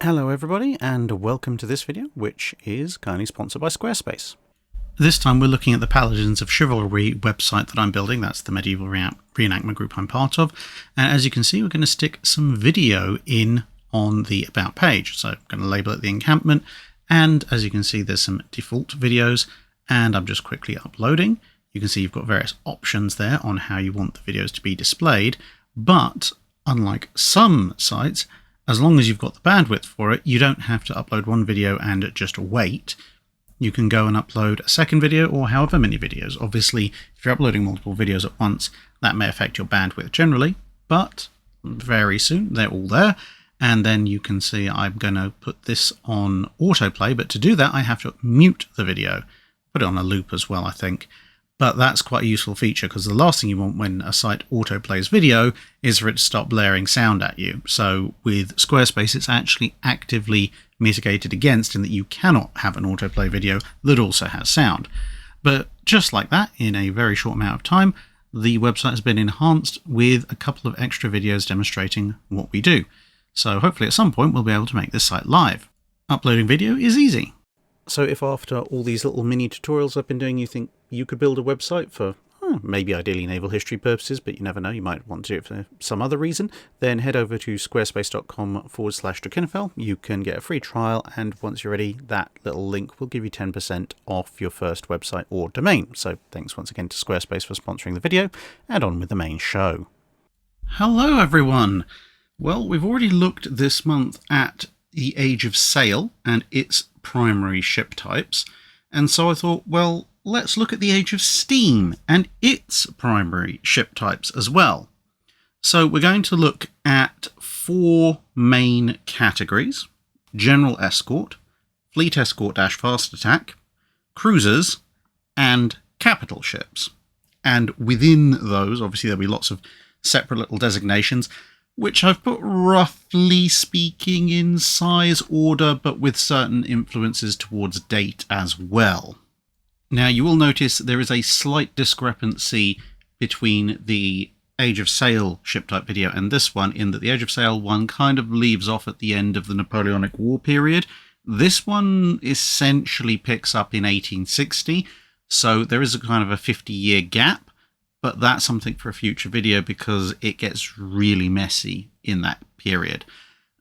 Hello everybody, and welcome to this video, which is kindly sponsored by Squarespace. This time we're looking at the Paladins of Chivalry website that I'm building. That's the medieval reenactment group I'm part of. And as you can see, we're going to stick some video in on the About page. So I'm going to label it the encampment. And as you can see, there's some default videos, and I'm just quickly uploading. You can see you've got various options there on how you want the videos to be displayed. But unlike some sites, as long as you've got the bandwidth for it, you don't have to upload one video and just wait. You can go and upload a second video or however many videos. Obviously, if you're uploading multiple videos at once, that may affect your bandwidth generally, but very soon they're all there. And then you can see I'm going to put this on autoplay, but to do that I have to mute the video. Put it on a loop as well, I think. But that's quite a useful feature, because the last thing you want when a site autoplays video is for it to start blaring sound at you. So with Squarespace, it's actually actively mitigated against in that you cannot have an autoplay video that also has sound. But just like that, in a very short amount of time, the website has been enhanced with a couple of extra videos demonstrating what we do. So hopefully at some point we'll be able to make this site live. Uploading video is easy. So if after all these little mini tutorials I've been doing you think you could build a website for maybe ideally naval history purposes, but you never know, you might want to do it for some other reason, then head over to squarespace.com/Drakenfell. You can get a free trial, and once you're ready, that little link will give you 10% off your first website or domain. So thanks once again to Squarespace for sponsoring the video, and on with the main show. Hello everyone! Well, we've already looked this month at the Age of Sail and its primary ship types, and so I thought, well, let's look at the Age of Steam and its primary ship types as well. So we're going to look at 4 main categories: General Escort, Fleet Escort - Fast Attack, Cruisers, and Capital Ships. And within those, obviously there'll be lots of separate little designations, which I've put roughly speaking in size order, but with certain influences towards date as well. Now you will notice there is a slight discrepancy between the Age of Sail ship type video and this one, in that the Age of Sail one kind of leaves off at the end of the Napoleonic War period. This one essentially picks up in 1860, so there is a kind of a 50-year gap. But that's something for a future video because it gets really messy in that period.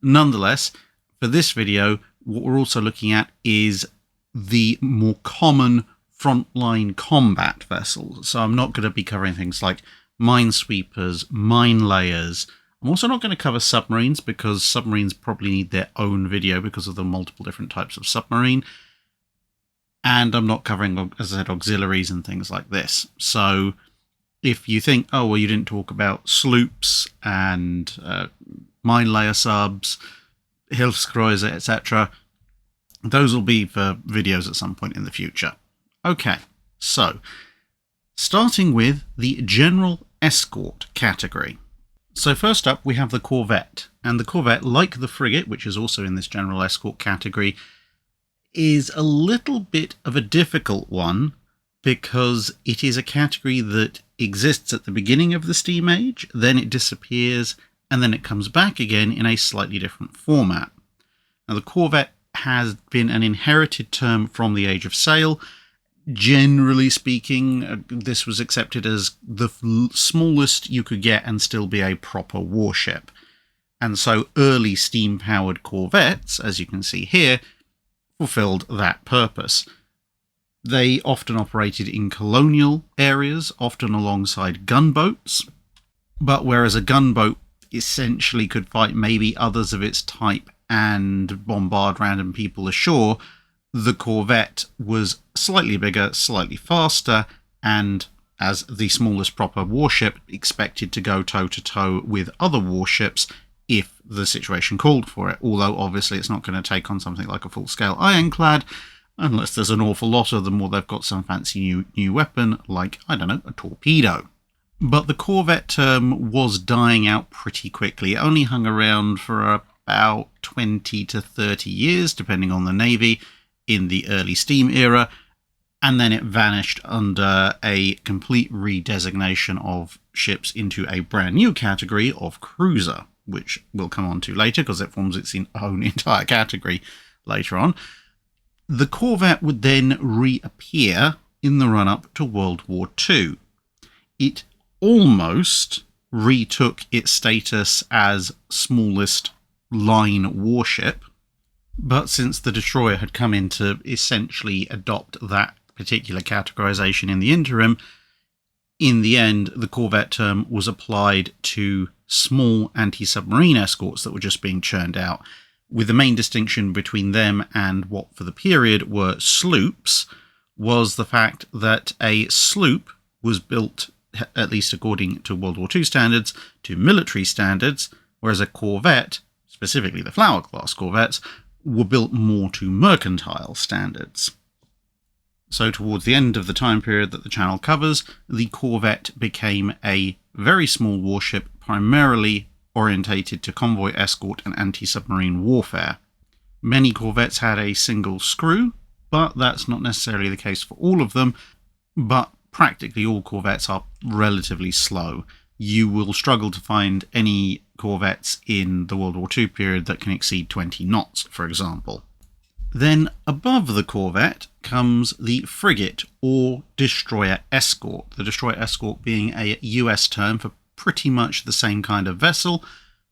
Nonetheless, for this video, what we're also looking at is the more common frontline combat vessels. So I'm not going to be covering things like minesweepers, mine layers. I'm also not going to cover submarines, because submarines probably need their own video because of the multiple different types of submarine. And I'm not covering, as I said, auxiliaries and things like this. So if you think, oh, well, you didn't talk about sloops and mine layer subs, Hilfskreuzer, etc., those will be for videos at some point in the future. Okay, so starting with the General Escort category. So first up, we have the Corvette. And the Corvette, like the Frigate, which is also in this General Escort category, is a little bit of a difficult one, because it is a category that exists at the beginning of the Steam Age, then it disappears, and then it comes back again in a slightly different format. Now, the Corvette has been an inherited term from the Age of Sail. Generally speaking, this was accepted as the smallest you could get and still be a proper warship. And so early steam-powered Corvettes, as you can see here, fulfilled that purpose. They often operated in colonial areas, often alongside gunboats. But whereas a gunboat essentially could fight maybe others of its type and bombard random people ashore, the Corvette was slightly bigger, slightly faster, and as the smallest proper warship, expected to go toe-to-toe with other warships if the situation called for it. Although obviously it's not going to take on something like a full-scale Ironclad, unless there's an awful lot of them, or they've got some fancy new weapon, like, I don't know, a torpedo. But the Corvette term was dying out pretty quickly. It only hung around for about 20 to 30 years, depending on the Navy, in the early steam era, and then it vanished under a complete redesignation of ships into a brand new category of cruiser, which we'll come on to later because it forms its own entire category later on. The Corvette would then reappear in the run-up to World War II. It almost retook its status as smallest line warship, but since the destroyer had come in to essentially adopt that particular categorization in the interim, in the end, the Corvette term was applied to small anti-submarine escorts that were just being churned out, with the main distinction between them and what for the period were sloops was the fact that a sloop was built, at least according to World War II standards, to military standards, whereas a Corvette, specifically the Flower class Corvettes, were built more to mercantile standards. So towards the end of the time period that the channel covers, the Corvette became a very small warship, primarily orientated to convoy escort and anti-submarine warfare. Many Corvettes had a single screw, but that's not necessarily the case for all of them, but practically all Corvettes are relatively slow. You will struggle to find any Corvettes in the World War II period that can exceed 20 knots, for example. Then above the Corvette comes the frigate or destroyer escort. The destroyer escort being a US term for pretty much the same kind of vessel,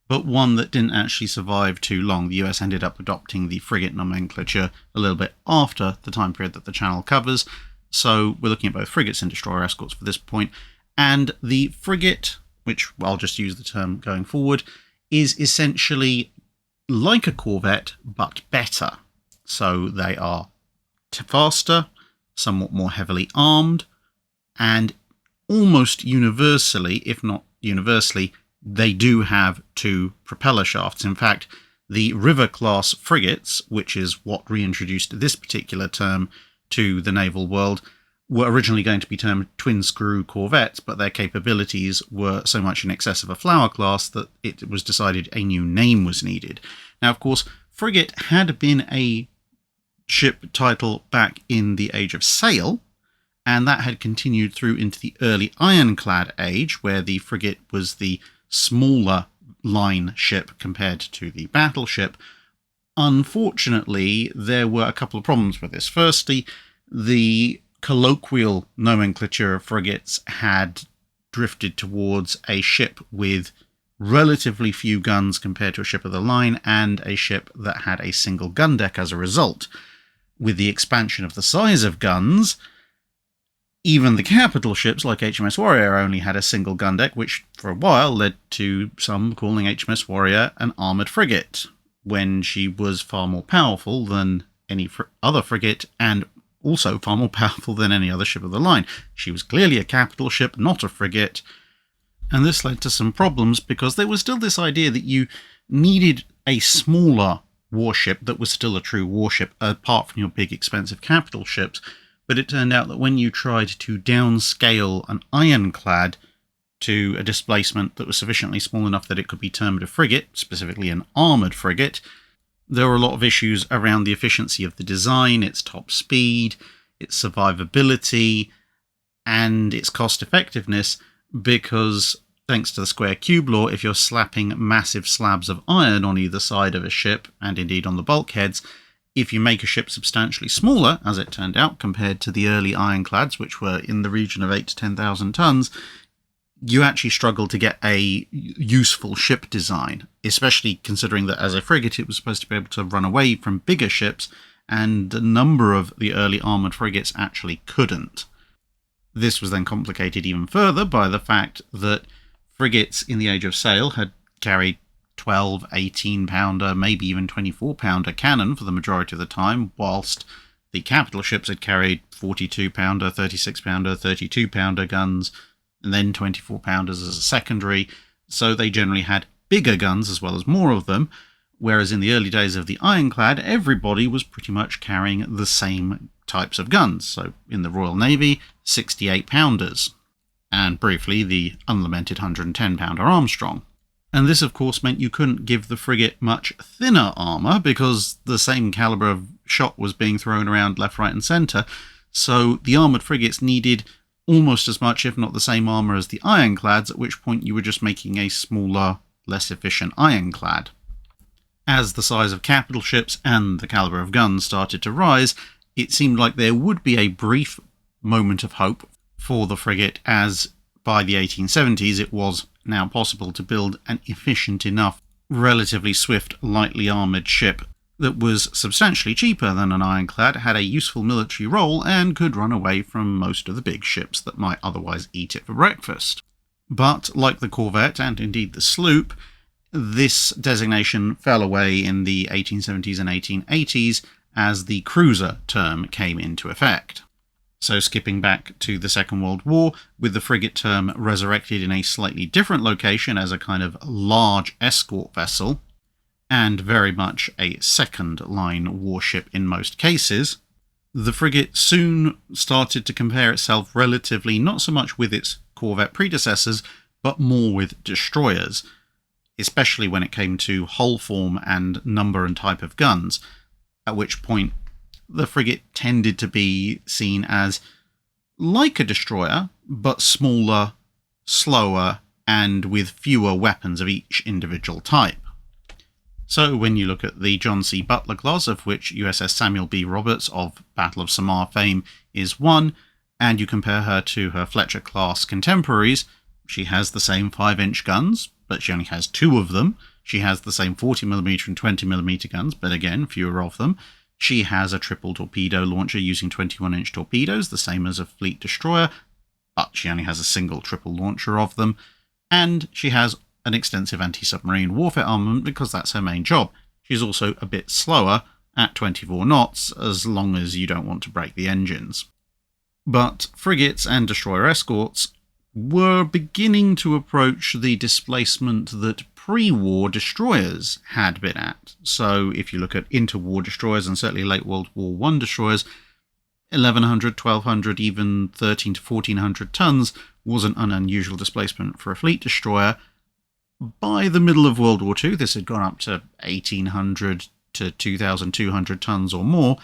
but one that didn't actually survive too long. The US ended up adopting the frigate nomenclature a little bit after the time period that the channel covers, so we're looking at both frigates and destroyer escorts for this point. And the frigate, which I'll just use the term going forward, is essentially like a Corvette, but better. So they are faster, somewhat more heavily armed, and almost universally, if not universally, they do have two propeller shafts. In fact, the River-class frigates, which is what reintroduced this particular term to the naval world, were originally going to be termed twin-screw corvettes, but their capabilities were so much in excess of a Flower class that it was decided a new name was needed. Now, of course, frigate had been a ship title back in the Age of Sail, and that had continued through into the early Ironclad age, where the frigate was the smaller line ship compared to the battleship. Unfortunately, there were a couple of problems with this. Firstly, the colloquial nomenclature of frigates had drifted towards a ship with relatively few guns compared to a ship of the line, and a ship that had a single gun deck as a result. With the expansion of the size of guns, even the capital ships like HMS Warrior only had a single gun deck, which for a while led to some calling HMS Warrior an armoured frigate, when she was far more powerful than any other frigate, and also far more powerful than any other ship of the line. She was clearly a capital ship, not a frigate, and this led to some problems because there was still this idea that you needed a smaller warship that was still a true warship, apart from your big expensive capital ships. But it turned out that when you tried to downscale an Ironclad to a displacement that was sufficiently small enough that it could be termed a frigate, specifically an armoured frigate, there were a lot of issues around the efficiency of the design, its top speed, its survivability, and its cost effectiveness, because thanks to the square cube law, if you're slapping massive slabs of iron on either side of a ship, and indeed on the bulkheads, if you make a ship substantially smaller, as it turned out, compared to the early Ironclads, which were in the region of 8,000 to 10,000 tons, you actually struggle to get a useful ship design, especially considering that as a frigate it was supposed to be able to run away from bigger ships, and a number of the early armoured frigates actually couldn't. This was then complicated even further by the fact that frigates in the Age of Sail had carried 12, 18-pounder, maybe even 24-pounder cannon for the majority of the time, whilst the capital ships had carried 42-pounder, 36-pounder, 32-pounder guns, and then 24-pounders as a secondary, so they generally had bigger guns as well as more of them, whereas in the early days of the Ironclad, everybody was pretty much carrying the same types of guns. So in the Royal Navy, 68-pounders, and briefly the unlamented 110-pounder Armstrong. And this, of course, meant you couldn't give the frigate much thinner armour, because the same calibre of shot was being thrown around left, right and centre, so the armoured frigates needed almost as much, if not the same armour as the ironclads, at which point you were just making a smaller, less efficient ironclad. As the size of capital ships and the calibre of guns started to rise, it seemed like there would be a brief moment of hope for the frigate, as by the 1870s it was now possible to build an efficient enough, relatively swift, lightly armoured ship that was substantially cheaper than an ironclad, had a useful military role, and could run away from most of the big ships that might otherwise eat it for breakfast. But, like the Corvette, and indeed the sloop, this designation fell away in the 1870s and 1880s as the cruiser term came into effect. So skipping back to the Second World War, with the frigate term resurrected in a slightly different location as a kind of large escort vessel, and very much a second-line warship in most cases, the frigate soon started to compare itself relatively not so much with its Corvette predecessors, but more with destroyers, especially when it came to hull form and number and type of guns, at which point the frigate tended to be seen as like a destroyer, but smaller, slower, and with fewer weapons of each individual type. So when you look at the John C. Butler class, of which USS Samuel B. Roberts of Battle of Samar fame is one, and you compare her to her Fletcher class contemporaries, she has the same 5-inch guns, but she only has 2 of them. She has the same 40mm and 20mm guns, but again, fewer of them. She has a triple torpedo launcher using 21-inch torpedoes, the same as a fleet destroyer, but she only has a single triple launcher of them. And she has an extensive anti-submarine warfare armament because that's her main job. She's also a bit slower at 24 knots, as long as you don't want to break the engines. But frigates and destroyer escorts were beginning to approach the displacement that pre-war destroyers had been at. So if you look at interwar destroyers, and certainly late World War I destroyers, 1,100, 1,200, even 1,300 to 1,400 tons wasn't an unusual displacement for a fleet destroyer. By the middle of World War II, this had gone up to 1,800 to 2,200 tons or more,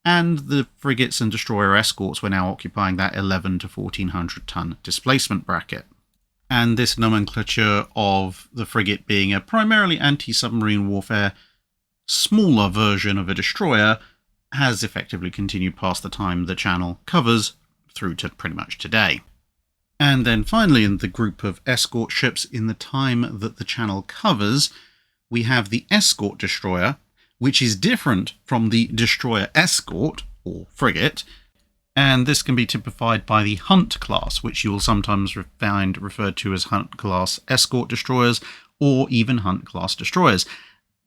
and the frigates and destroyer escorts were now occupying that 1,100 to 1,400 ton displacement bracket. And this nomenclature of the frigate being a primarily anti-submarine warfare, smaller version of a destroyer has effectively continued past the time the channel covers through to pretty much today. And then finally, in the group of escort ships in the time that the channel covers, we have the escort destroyer, which is different from the destroyer escort, or frigate, and this can be typified by the Hunt class, which you will sometimes find referred to as Hunt class escort destroyers, or even Hunt class destroyers.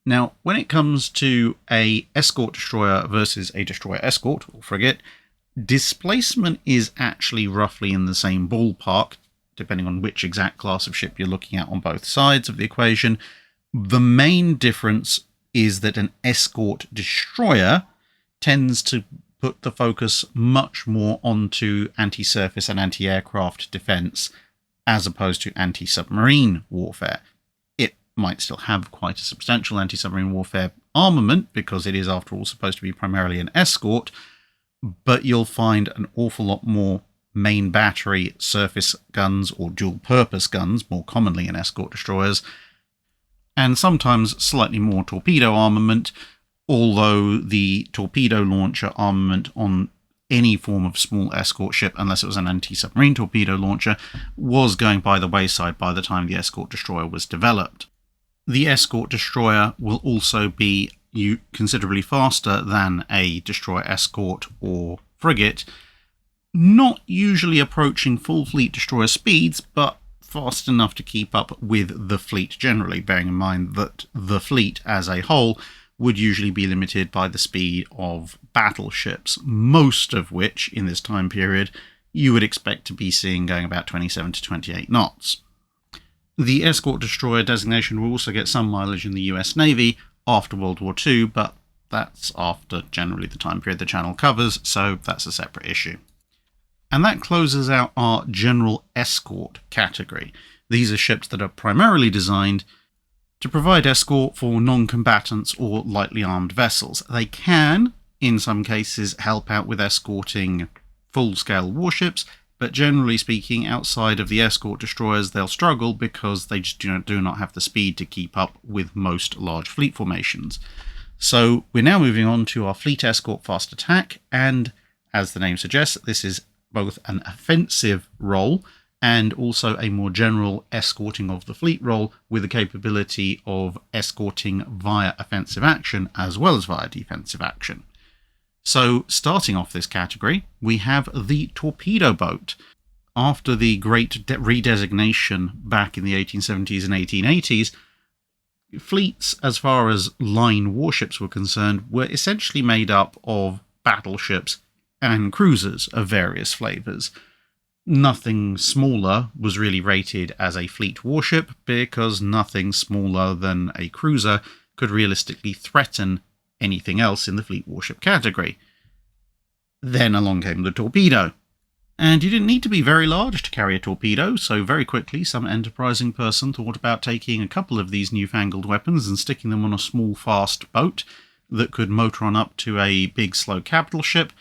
Now, when it comes to a escort destroyer versus a destroyer escort, or frigate, displacement is actually roughly in the same ballpark, depending on which exact class of ship you're looking at on both sides of the equation. The main difference is that an escort destroyer tends to put the focus much more onto anti-surface and anti-aircraft defense as opposed to anti-submarine warfare. It might still have quite a substantial anti-submarine warfare armament because it is, after all, supposed to be primarily an escort, but you'll find an awful lot more main battery surface guns or dual-purpose guns, more commonly in escort destroyers, and sometimes slightly more torpedo armament, although the torpedo launcher armament on any form of small escort ship, unless it was an anti-submarine torpedo launcher, was going by the wayside by the time the escort destroyer was developed. The escort destroyer will also be considerably faster than a destroyer escort or frigate, not usually approaching full fleet destroyer speeds, but fast enough to keep up with the fleet generally, bearing in mind that the fleet as a whole would usually be limited by the speed of battleships, most of which, in this time period, you would expect to be seeing going about 27 to 28 knots. The escort destroyer designation will also get some mileage in the US Navy after World War II, but that's after generally the time period the channel covers, so that's a separate issue. And that closes out our general escort category. These are ships that are primarily designed to provide escort for non-combatants or lightly armed vessels. They can, in some cases, help out with escorting full-scale warships, but generally speaking, outside of the escort destroyers, they'll struggle because they just do not have the speed to keep up with most large fleet formations. So we're now moving on to our fleet escort fast attack, and as the name suggests, this is both an offensive role and also a more general escorting of the fleet role with the capability of escorting via offensive action as well as via defensive action. So, starting off this category, we have the torpedo boat. After the great redesignation back in the 1870s and 1880s, fleets, as far as line warships were concerned, were essentially made up of battleships and cruisers of various flavours. Nothing smaller was really rated as a fleet warship because nothing smaller than a cruiser could realistically threaten anything else in the fleet warship category. Then along came the torpedo. And you didn't need to be very large to carry a torpedo, so very quickly some enterprising person thought about taking a couple of these newfangled weapons and sticking them on a small fast boat that could motor on up to a big slow capital ship,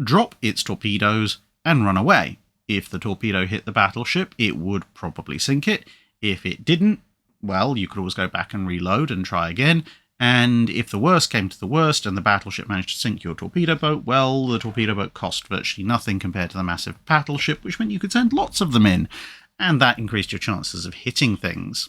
drop its torpedoes, and run away. If the torpedo hit the battleship, it would probably sink it. If it didn't, well, you could always go back and reload and try again. And if the worst came to the worst and the battleship managed to sink your torpedo boat, well, the torpedo boat cost virtually nothing compared to the massive battleship, which meant you could send lots of them in, and that increased your chances of hitting things.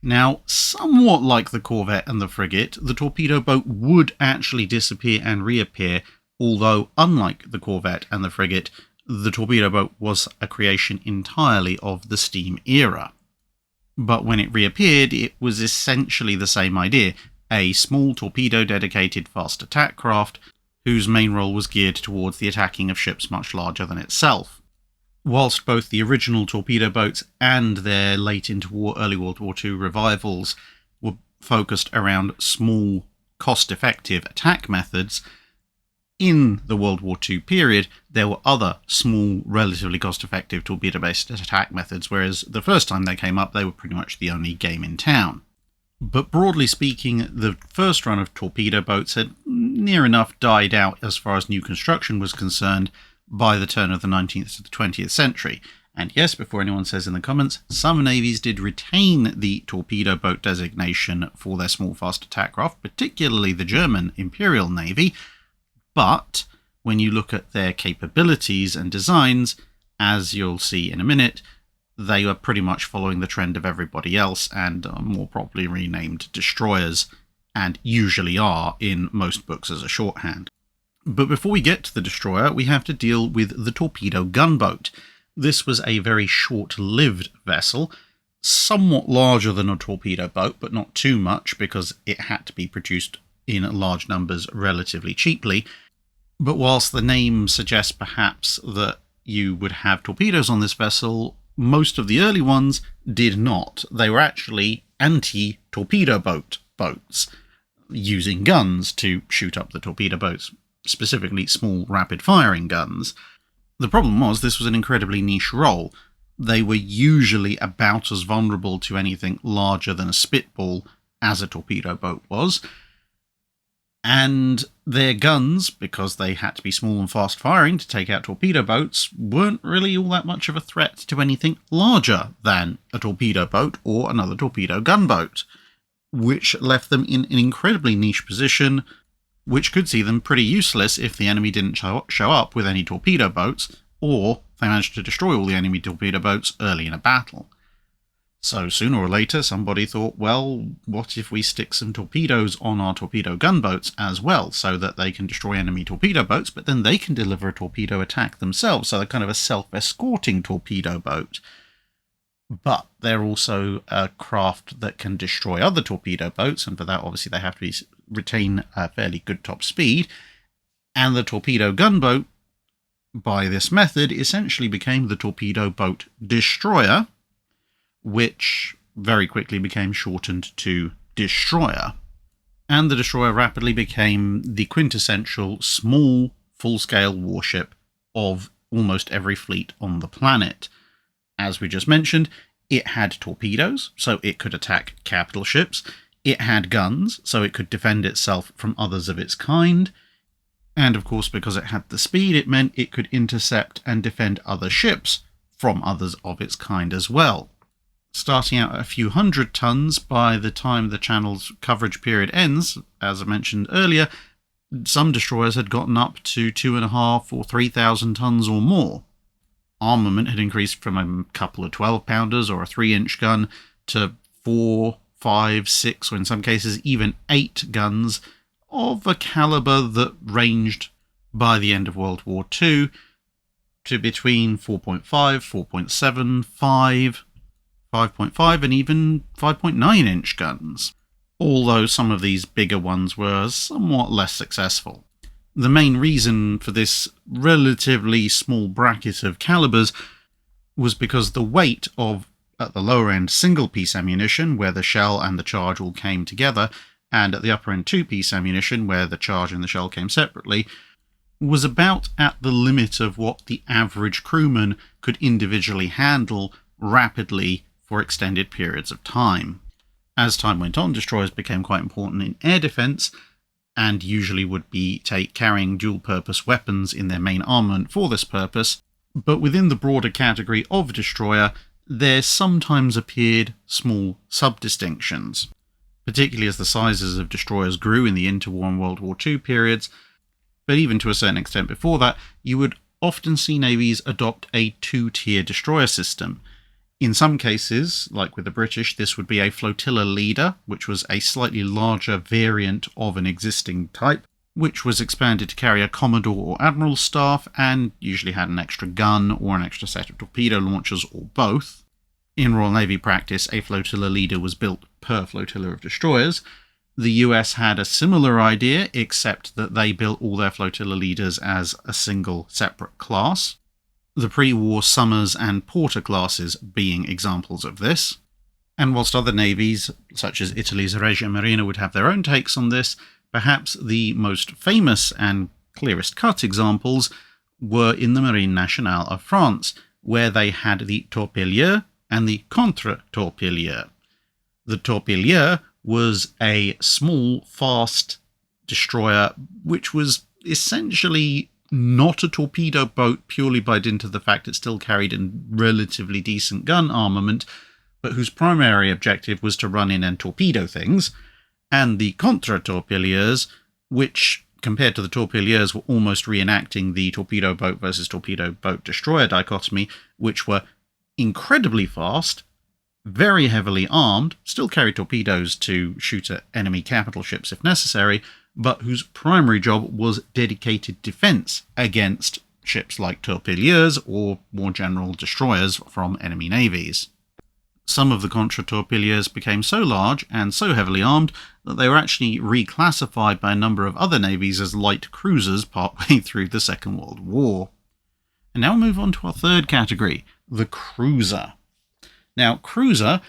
Now, somewhat like the Corvette and the Frigate, the torpedo boat would actually disappear and reappear, although unlike the Corvette and the Frigate, the torpedo boat was a creation entirely of the steam era. But when it reappeared, it was essentially the same idea, a small torpedo-dedicated fast attack craft whose main role was geared towards the attacking of ships much larger than itself. Whilst both the original torpedo boats and their early World War II revivals were focused around small, cost-effective attack methods, in the World War II period, there were other small, relatively cost-effective torpedo-based attack methods, whereas the first time they came up, they were pretty much the only game in town. But broadly speaking, the first run of torpedo boats had near enough died out as far as new construction was concerned by the turn of the 19th to the 20th century. And yes, before anyone says in the comments, some navies did retain the torpedo boat designation for their small fast attack craft, particularly the German Imperial Navy. But when you look at their capabilities and designs, as you'll see in a minute, they are pretty much following the trend of everybody else and are more properly renamed destroyers, and usually are in most books as a shorthand. But before we get to the destroyer, we have to deal with the torpedo gunboat. This was a very short-lived vessel, somewhat larger than a torpedo boat, but not too much because it had to be produced in large numbers relatively cheaply. But whilst the name suggests perhaps that you would have torpedoes on this vessel, most of the early ones did not. They were actually anti-torpedo boats, using guns to shoot up the torpedo boats, specifically small rapid-firing guns. The problem was this was an incredibly niche role. They were usually about as vulnerable to anything larger than a spitball as a torpedo boat was. And their guns, because they had to be small and fast-firing to take out torpedo boats, weren't really all that much of a threat to anything larger than a torpedo boat or another torpedo gunboat, which left them in an incredibly niche position, which could see them pretty useless if the enemy didn't show up with any torpedo boats, or they managed to destroy all the enemy torpedo boats early in a battle. So sooner or later somebody thought, well, what if we stick some torpedoes on our torpedo gunboats as well, so that they can destroy enemy torpedo boats, but then they can deliver a torpedo attack themselves, so they're kind of a self-escorting torpedo boat. But they're also a craft that can destroy other torpedo boats, and for that obviously they have to retain a fairly good top speed, and the torpedo gunboat, by this method, essentially became the torpedo boat destroyer, which very quickly became shortened to destroyer. And the destroyer rapidly became the quintessential small, full-scale warship of almost every fleet on the planet. As we just mentioned, it had torpedoes, so it could attack capital ships. It had guns, so it could defend itself from others of its kind. And of course, because it had the speed, it meant it could intercept and defend other ships from others of its kind as well. Starting out at a few hundred tons, by the time the channel's coverage period ends, as I mentioned earlier, some destroyers had gotten up to 2,500 or 3,000 tons or more. Armament had increased from a couple of 12-pounders or a 3-inch gun to 4, 5, 6, or in some cases even 8 guns of a caliber that ranged by the end of World War II to between 4.5, 4.7, 5, 5.5 and even 5.9-inch guns, although some of these bigger ones were somewhat less successful. The main reason for this relatively small bracket of calibers was because the weight of, at the lower end, single-piece ammunition, where the shell and the charge all came together, and at the upper end, 2-piece ammunition, where the charge and the shell came separately, was about at the limit of what the average crewman could individually handle rapidly for extended periods of time. As time went on, destroyers became quite important in air defence, and usually would be carrying dual-purpose weapons in their main armament for this purpose, but within the broader category of destroyer, there sometimes appeared small sub-distinctions, particularly as the sizes of destroyers grew in the interwar and World War II periods, but even to a certain extent before that, you would often see navies adopt a 2-tier destroyer system. In some cases, like with the British, this would be a flotilla leader, which was a slightly larger variant of an existing type, which was expanded to carry a commodore or admiral's staff, and usually had an extra gun or an extra set of torpedo launchers, or both. In Royal Navy practice, a flotilla leader was built per flotilla of destroyers. The US had a similar idea, except that they built all their flotilla leaders as a single separate class. The pre-war Summers and Porter classes being examples of this. And whilst other navies, such as Italy's Regia Marina, would have their own takes on this, perhaps the most famous and clearest cut examples were in the Marine Nationale of France, where they had the Torpilleur and the Contre-Torpilleur. The Torpilleur was a small, fast destroyer, which was essentially not a torpedo boat purely by dint of the fact it still carried a relatively decent gun armament, but whose primary objective was to run in and torpedo things, and the Contre-Torpilleurs, which, compared to the Torpilleurs, were almost reenacting the torpedo boat versus torpedo boat destroyer dichotomy, which were incredibly fast, very heavily armed, still carried torpedoes to shoot at enemy capital ships if necessary, but whose primary job was dedicated defence against ships like torpilleurs or more general destroyers from enemy navies. Some of the Contre-Torpilleurs became so large and so heavily armed that they were actually reclassified by a number of other navies as light cruisers partway through the Second World War. And now we'll move on to our third category, the cruiser. Now, cruiser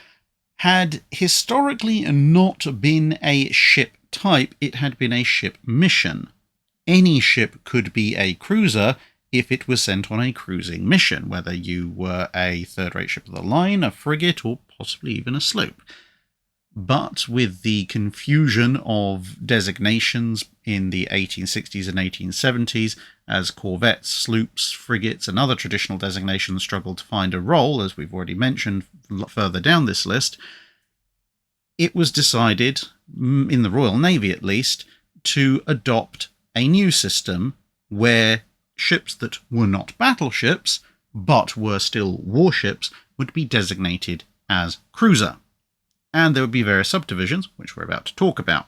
had historically not been a ship type, it had been a ship mission. Any ship could be a cruiser if it was sent on a cruising mission, whether you were a third-rate ship of the line, a frigate, or possibly even a sloop. But with the confusion of designations in the 1860s and 1870s, as corvettes, sloops, frigates, and other traditional designations struggled to find a role, as we've already mentioned further down this list, it was decided, in the Royal Navy at least, to adopt a new system where ships that were not battleships, but were still warships, would be designated as cruiser. And there would be various subdivisions, which we're about to talk about.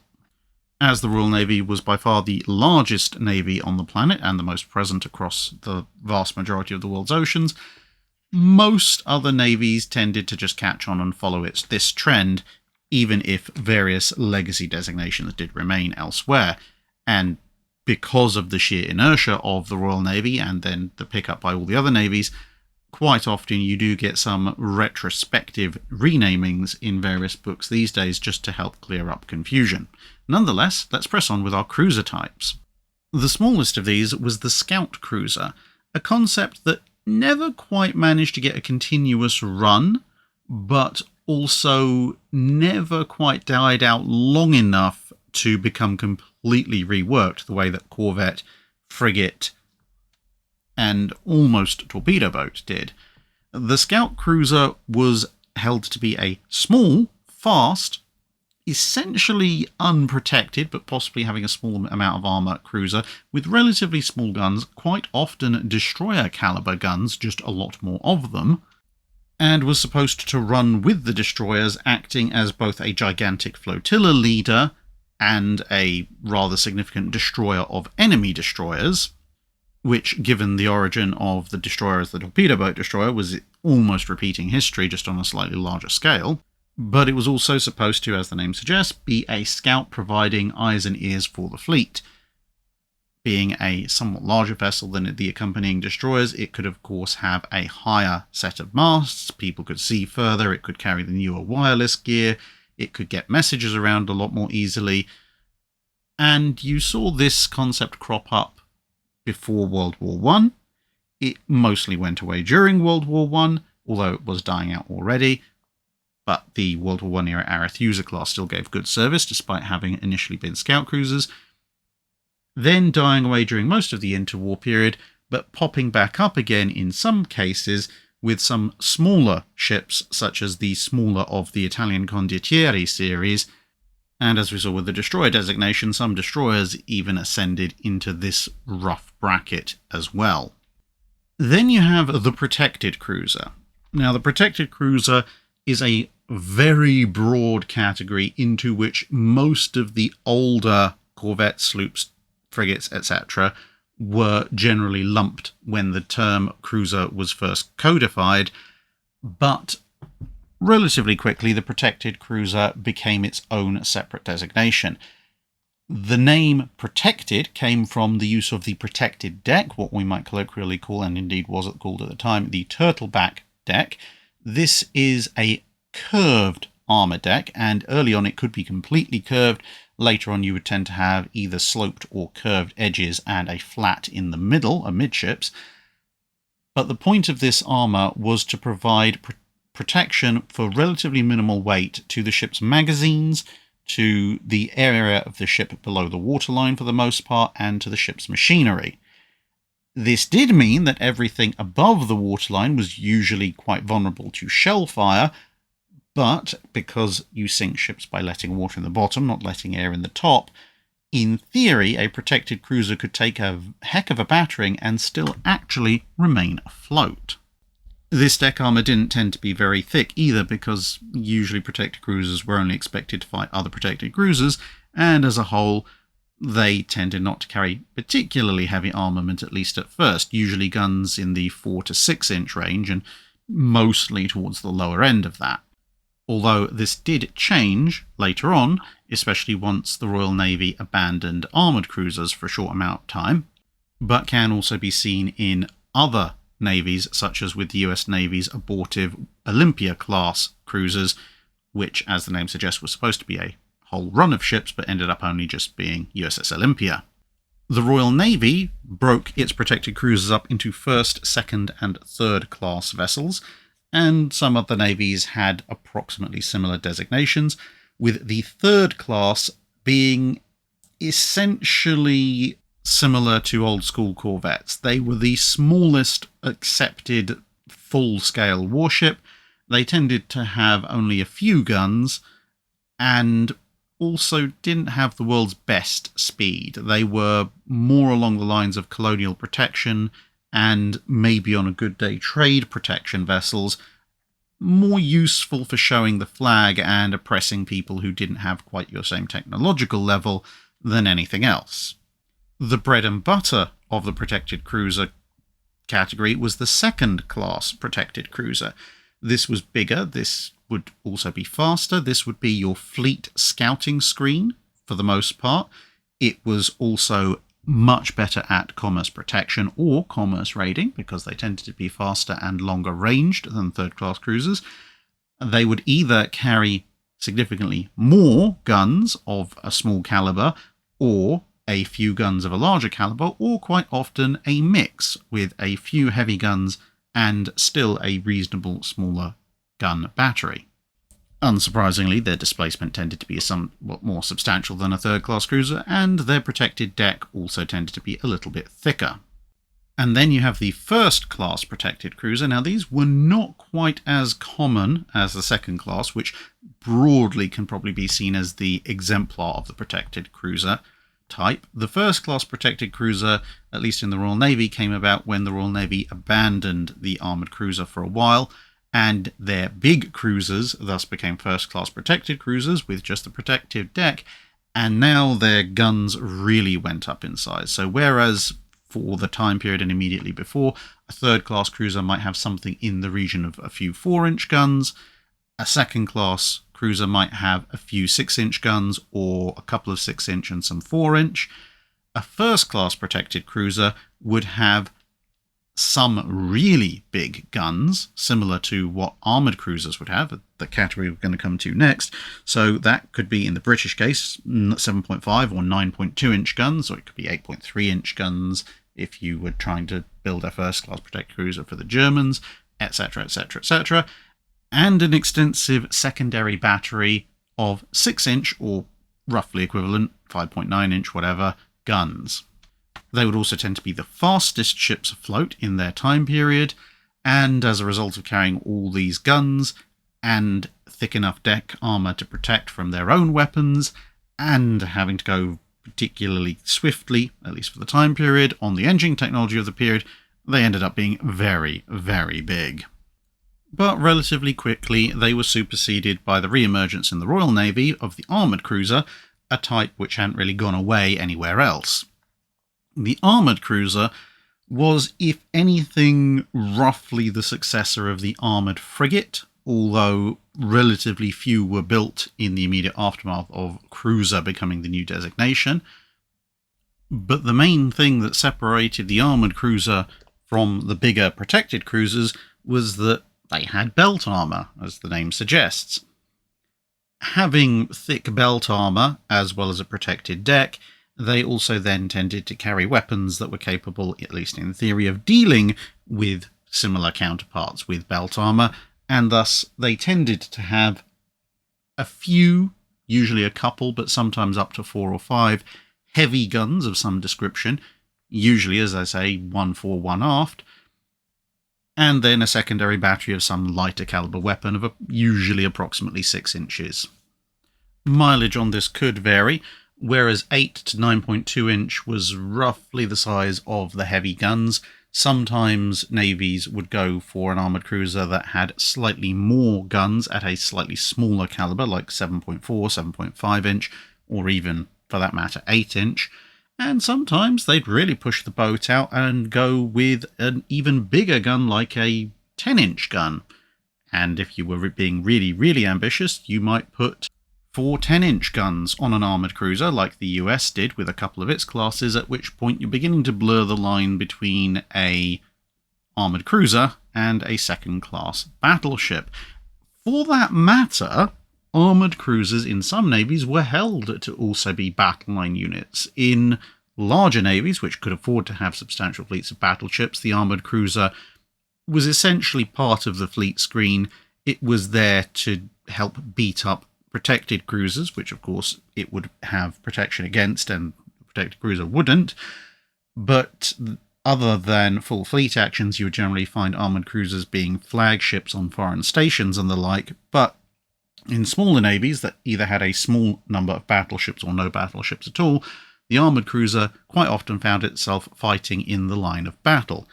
As the Royal Navy was by far the largest navy on the planet and the most present across the vast majority of the world's oceans, most other navies tended to just catch on and follow this trend, even if various legacy designations did remain elsewhere. And because of the sheer inertia of the Royal Navy and then the pickup by all the other navies, quite often you do get some retrospective renamings in various books these days just to help clear up confusion. Nonetheless, let's press on with our cruiser types. The smallest of these was the scout cruiser, a concept that never quite managed to get a continuous run, but also never quite died out long enough to become completely reworked the way that Corvette, frigate, and almost torpedo boat did. The scout cruiser was held to be a small, fast, essentially unprotected, but possibly having a small amount of armour cruiser with relatively small guns, quite often destroyer caliber guns, just a lot more of them, and was supposed to run with the destroyers, acting as both a gigantic flotilla leader and a rather significant destroyer of enemy destroyers, which, given the origin of the destroyer as the torpedo boat destroyer, was almost repeating history, just on a slightly larger scale. But it was also supposed to, as the name suggests, be a scout providing eyes and ears for the fleet. Being a somewhat larger vessel than the accompanying destroyers, it could of course have a higher set of masts, people could see further, it could carry the newer wireless gear, it could get messages around a lot more easily, and you saw this concept crop up before World War I. It mostly went away during World War I, although it was dying out already. But the World War I era Arethusa class still gave good service, despite having initially been scout cruisers. Then dying away during most of the interwar period, but popping back up again in some cases with some smaller ships, such as the smaller of the Italian Condottieri series. And as we saw with the destroyer designation, some destroyers even ascended into this rough bracket as well. Then you have the protected cruiser. Now, the protected cruiser is a very broad category into which most of the older corvettes, sloops, frigates, etc. were generally lumped when the term cruiser was first codified, but relatively quickly the protected cruiser became its own separate designation. The name protected came from the use of the protected deck, what we might colloquially call, and indeed was called at the time, the turtleback deck. This is a curved armour deck, and early on it could be completely curved. Later on you would tend to have either sloped or curved edges and a flat in the middle, amidships. But the point of this armour was to provide protection for relatively minimal weight to the ship's magazines, to the area of the ship below the waterline for the most part, and to the ship's machinery. This did mean that everything above the waterline was usually quite vulnerable to shell fire, but because you sink ships by letting water in the bottom, not letting air in the top, in theory a protected cruiser could take a heck of a battering and still actually remain afloat. This deck armour didn't tend to be very thick either, because usually protected cruisers were only expected to fight other protected cruisers, and as a whole they tended not to carry particularly heavy armament, at least at first, usually guns in the 4 to 6 inch range, and mostly towards the lower end of that. Although this did change later on, especially once the Royal Navy abandoned armoured cruisers for a short amount of time, but can also be seen in other navies, such as with the US Navy's abortive Olympia-class cruisers, which, as the name suggests, was supposed to be a whole run of ships, but ended up only just being USS Olympia. The Royal Navy broke its protected cruisers up into first, second, and third class vessels, and some other navies had approximately similar designations, with the third class being essentially similar to old school corvettes. They were the smallest accepted full-scale warship. They tended to have only a few guns, and also didn't have the world's best speed. They were more along the lines of colonial protection and maybe on a good day trade protection vessels, more useful for showing the flag and oppressing people who didn't have quite your same technological level than anything else. The bread and butter of the protected cruiser category was the second class protected cruiser. This was bigger, this would also be faster, this would be your fleet scouting screen for the most part. It was also much better at commerce protection or commerce raiding, because they tended to be faster and longer ranged than third class cruisers. They would either carry significantly more guns of a small caliber, or a few guns of a larger caliber, or quite often a mix with a few heavy guns and still a reasonable smaller gun battery. Unsurprisingly, their displacement tended to be somewhat more substantial than a third-class cruiser, and their protected deck also tended to be a little bit thicker. And then you have the first-class protected cruiser. Now, these were not quite as common as the second class, which broadly can probably be seen as the exemplar of the protected cruiser type. The first-class protected cruiser, at least in the Royal Navy, came about when the Royal Navy abandoned the armoured cruiser for a while, and their big cruisers thus became first-class protected cruisers with just the protective deck, and now their guns really went up in size. So whereas for the time period and immediately before, a third-class cruiser might have something in the region of a few 4-inch guns, a second-class cruiser might have a few 6-inch guns or a couple of 6-inch and some 4-inch. A first-class protected cruiser would have some really big guns, similar to what armoured cruisers would have, the category we're going to come to next. So that could be, in the British case, 7.5 or 9.2-inch guns, or it could be 8.3-inch guns if you were trying to build a first-class protected cruiser for the Germans, etc., etc., etc., and an extensive secondary battery of 6-inch, or roughly equivalent, 5.9-inch, whatever, guns. They would also tend to be the fastest ships afloat in their time period, and as a result of carrying all these guns and thick enough deck armour to protect from their own weapons, and having to go particularly swiftly, at least for the time period, on the engine technology of the period, they ended up being very, very big. But relatively quickly, they were superseded by the re-emergence in the Royal Navy of the armoured cruiser, a type which hadn't really gone away anywhere else. The armoured cruiser was, if anything, roughly the successor of the armoured frigate, although relatively few were built in the immediate aftermath of cruiser becoming the new designation. But the main thing that separated the armoured cruiser from the bigger protected cruisers was that they had belt armour, as the name suggests. Having thick belt armour, as well as a protected deck, they also then tended to carry weapons that were capable, at least in theory, of dealing with similar counterparts with belt armour, and thus they tended to have a few, usually a couple, but sometimes up to 4 or 5, heavy guns of some description, usually, as I say, 1 fore, 1 aft, and then a secondary battery of some lighter caliber weapon of usually approximately 6 inches. Mileage on this could vary, whereas 8 to 9.2 inch was roughly the size of the heavy guns. Sometimes navies would go for an armoured cruiser that had slightly more guns at a slightly smaller caliber, like 7.4, 7.5 inch, or even, for that matter, 8 inch. And sometimes they'd really push the boat out and go with an even bigger gun, like a 10-inch gun. And if you were being really, really ambitious, you might put 4 10-inch guns on an armoured cruiser, like the US did with a couple of its classes, at which point you're beginning to blur the line between a armoured cruiser and a second-class battleship. For that matter, armoured cruisers in some navies were held to also be battle line units. In larger navies, which could afford to have substantial fleets of battleships, the armoured cruiser was essentially part of the fleet screen. It was there to help beat up protected cruisers, which of course it would have protection against, and the protected cruiser wouldn't. But other than full fleet actions, you would generally find armoured cruisers being flagships on foreign stations and the like, but in smaller navies that either had a small number of battleships or no battleships at all, the armoured cruiser quite often found itself fighting in the line of battle.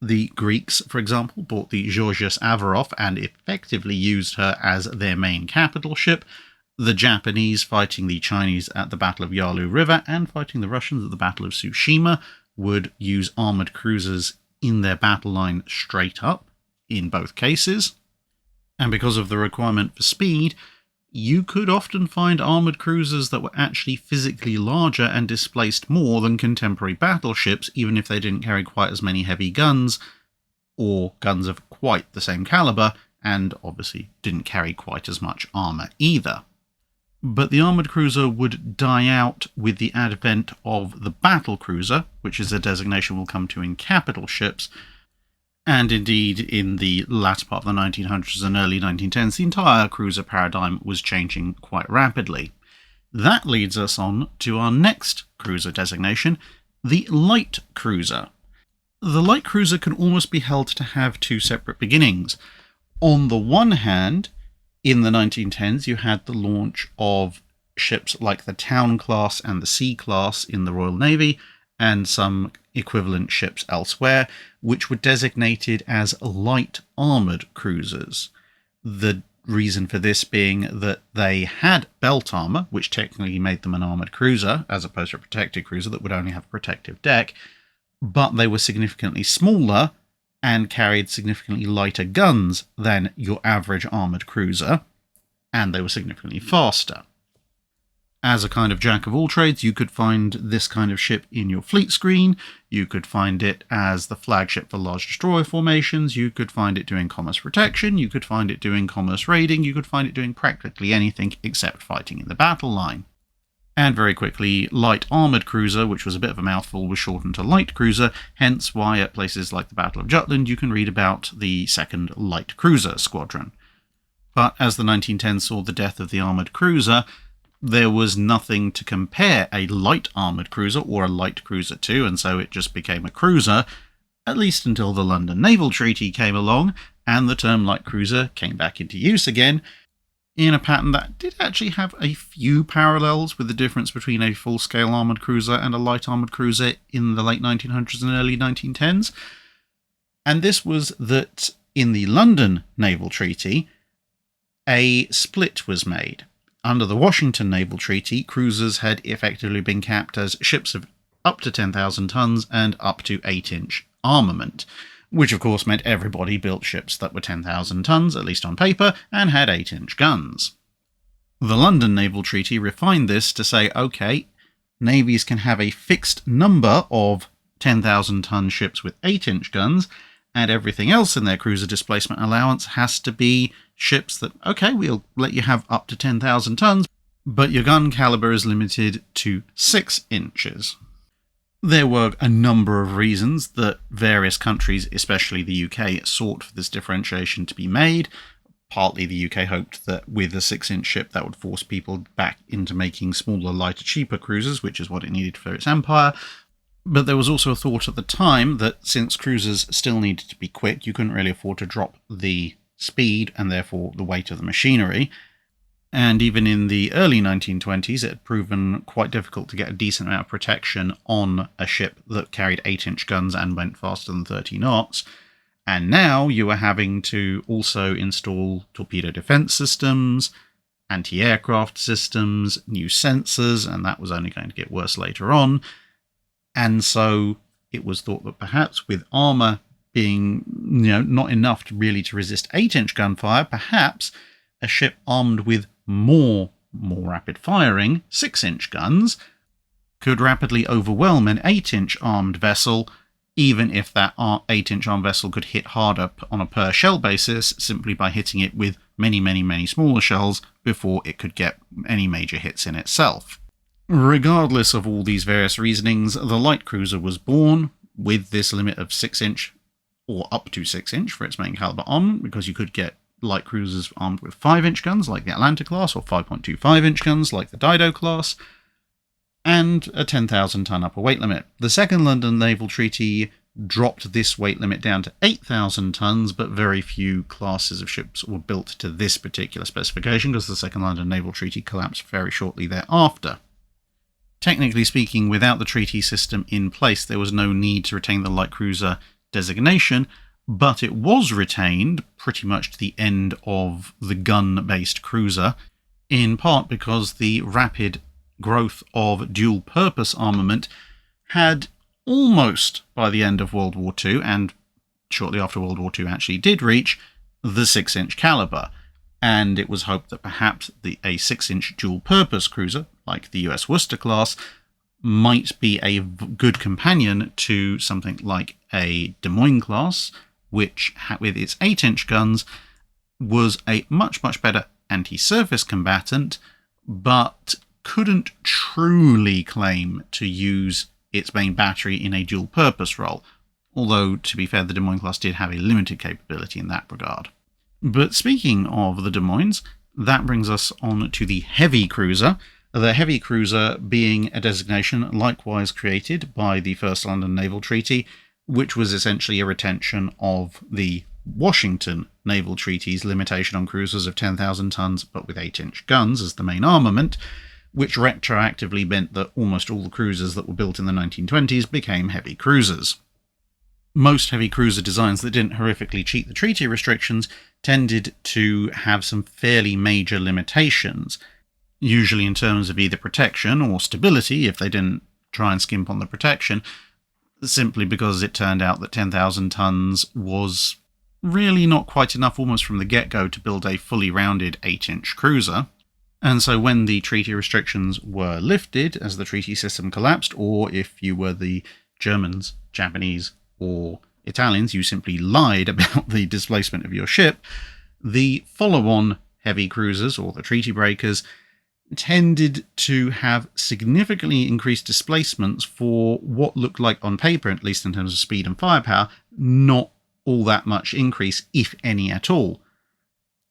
The Greeks, for example, bought the Georgios Averof and effectively used her as their main capital ship. The Japanese fighting the Chinese at the Battle of Yalu River and fighting the Russians at the Battle of Tsushima would use armoured cruisers in their battle line straight up in both cases. And because of the requirement for speed, you could often find armoured cruisers that were actually physically larger and displaced more than contemporary battleships, even if they didn't carry quite as many heavy guns, or guns of quite the same caliber, and obviously didn't carry quite as much armour either. But the armoured cruiser would die out with the advent of the battlecruiser, which is a designation we'll come to in capital ships, And indeed, in the latter part of the 1900s and early 1910s, the entire cruiser paradigm was changing quite rapidly. That leads us on to our next cruiser designation, the light cruiser. The light cruiser can almost be held to have two separate beginnings. On the one hand, in the 1910s, you had the launch of ships like the Town class and the Sea class in the Royal Navy, and some equivalent ships elsewhere, which were designated as light armoured cruisers. The reason for this being that they had belt armour, which technically made them an armoured cruiser, as opposed to a protected cruiser that would only have a protective deck, but they were significantly smaller and carried significantly lighter guns than your average armoured cruiser, and they were significantly faster. As a kind of jack of all trades, you could find this kind of ship in your fleet screen, you could find it as the flagship for large destroyer formations, you could find it doing commerce protection, you could find it doing commerce raiding, you could find it doing practically anything except fighting in the battle line. And very quickly, light armoured cruiser, which was a bit of a mouthful, was shortened to light cruiser, hence why at places like the Battle of Jutland you can read about the 2nd Light Cruiser Squadron. But as the 1910s saw the death of the armoured cruiser, there was nothing to compare a light armoured cruiser or a light cruiser to, and so it just became a cruiser, at least until the London Naval Treaty came along, and the term light cruiser came back into use again, in a pattern that did actually have a few parallels with the difference between a full-scale armoured cruiser and a light armoured cruiser in the late 1900s and early 1910s. And this was that in the London Naval Treaty, a split was made. Under the Washington Naval Treaty, cruisers had effectively been capped as ships of up to 10,000 tons and up to 8-inch armament, which of course meant everybody built ships that were 10,000 tons, at least on paper, and had 8-inch guns. The London Naval Treaty refined this to say, okay, navies can have a fixed number of 10,000 ton ships with 8-inch guns, and everything else in their cruiser displacement allowance has to be ships that, okay, we'll let you have up to 10,000 tons, but your gun caliber is limited to 6 inches. There were a number of reasons that various countries, especially the UK, sought for this differentiation to be made. Partly the UK hoped that with a 6-inch ship that would force people back into making smaller, lighter, cheaper cruisers, which is what it needed for its empire. But there was also a thought at the time that since cruisers still needed to be quick, you couldn't really afford to drop the speed and therefore the weight of the machinery. And even in the early 1920s, it had proven quite difficult to get a decent amount of protection on a ship that carried 8-inch guns and went faster than 30 knots. And now you are having to also install torpedo defense systems, anti-aircraft systems, new sensors, and that was only going to get worse later on. And so it was thought that perhaps with armour being, not enough to resist 8-inch gunfire, perhaps a ship armed with more rapid firing 6-inch guns could rapidly overwhelm an 8-inch armed vessel, even if that 8-inch armed vessel could hit harder on a per shell basis simply by hitting it with many smaller shells before it could get any major hits in itself. Regardless of all these various reasonings, the light cruiser was born with this limit of 6-inch or up to 6-inch for its main caliber armament, because you could get light cruisers armed with 5-inch guns like the Atlanta class or 5.25-inch guns like the Dido class, and a 10,000 ton upper weight limit. The Second London Naval Treaty dropped this weight limit down to 8,000 tons, but very few classes of ships were built to this particular specification because the Second London Naval Treaty collapsed very shortly thereafter. Technically speaking, without the treaty system in place, there was no need to retain the light cruiser designation, but it was retained pretty much to the end of the gun-based cruiser, in part because the rapid growth of dual-purpose armament had almost, by the end of World War II, and shortly after World War II actually did reach, the 6-inch caliber. And it was hoped that perhaps a 6-inch dual-purpose cruiser, like the US Worcester class, might be a good companion to something like a Des Moines class, which, with its 8-inch guns, was a much better anti-surface combatant, but couldn't truly claim to use its main battery in a dual-purpose role. although to be fair, the Des Moines class did have a limited capability in that regard. But speaking of the Des Moines, that brings us on to the heavy cruiser. The heavy cruiser being a designation likewise created by the First London Naval Treaty, which was essentially a retention of the Washington Naval Treaty's limitation on cruisers of 10,000 tons, but with 8-inch guns as the main armament, which retroactively meant that almost all the cruisers that were built in the 1920s became heavy cruisers. Most heavy cruiser designs that didn't horrifically cheat the treaty restrictions tended to have some fairly major limitations, usually in terms of either protection or stability if they didn't try and skimp on the protection, simply because it turned out that 10,000 tons was really not quite enough almost from the get-go to build a fully rounded 8-inch cruiser. And so when the treaty restrictions were lifted as the treaty system collapsed, or if you were the Germans, Japanese, or Italians, you simply lied about the displacement of your ship, the follow-on heavy cruisers, or the treaty breakers, tended to have significantly increased displacements for what looked like on paper, at least in terms of speed and firepower, not all that much increase, if any at all.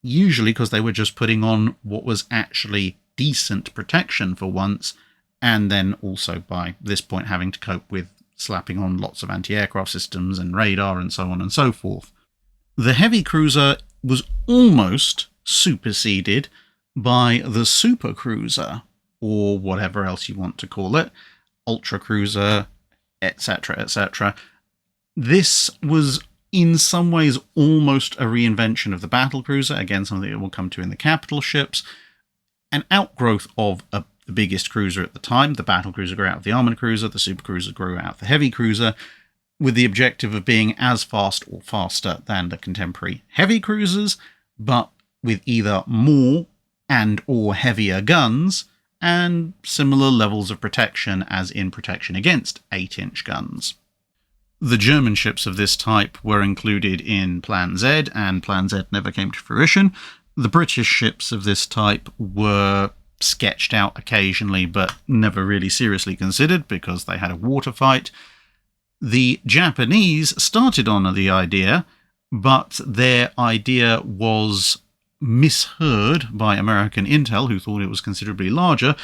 Usually because they were just putting on what was actually decent protection for once, and then also by this point having to cope with slapping on lots of anti-aircraft systems and radar and so on and so forth. The heavy cruiser was almost superseded by the super cruiser, or whatever else you want to call it, ultra cruiser, etc., etc. This was in some ways almost a reinvention of the battlecruiser, again something that we'll come to in the capital ships, an outgrowth of the biggest cruiser at the time. The battlecruiser grew out of the armoured cruiser, the supercruiser grew out of the heavy cruiser, with the objective of being as fast or faster than the contemporary heavy cruisers, but with either more and or heavier guns, and similar levels of protection as in protection against 8-inch guns. The German ships of this type were included in Plan Z, and Plan Z never came to fruition. The British ships of this type were sketched out occasionally, but never really seriously considered because they had a water fight. The Japanese started on the idea, but their idea was misheard by American intel, who thought it was considerably larger.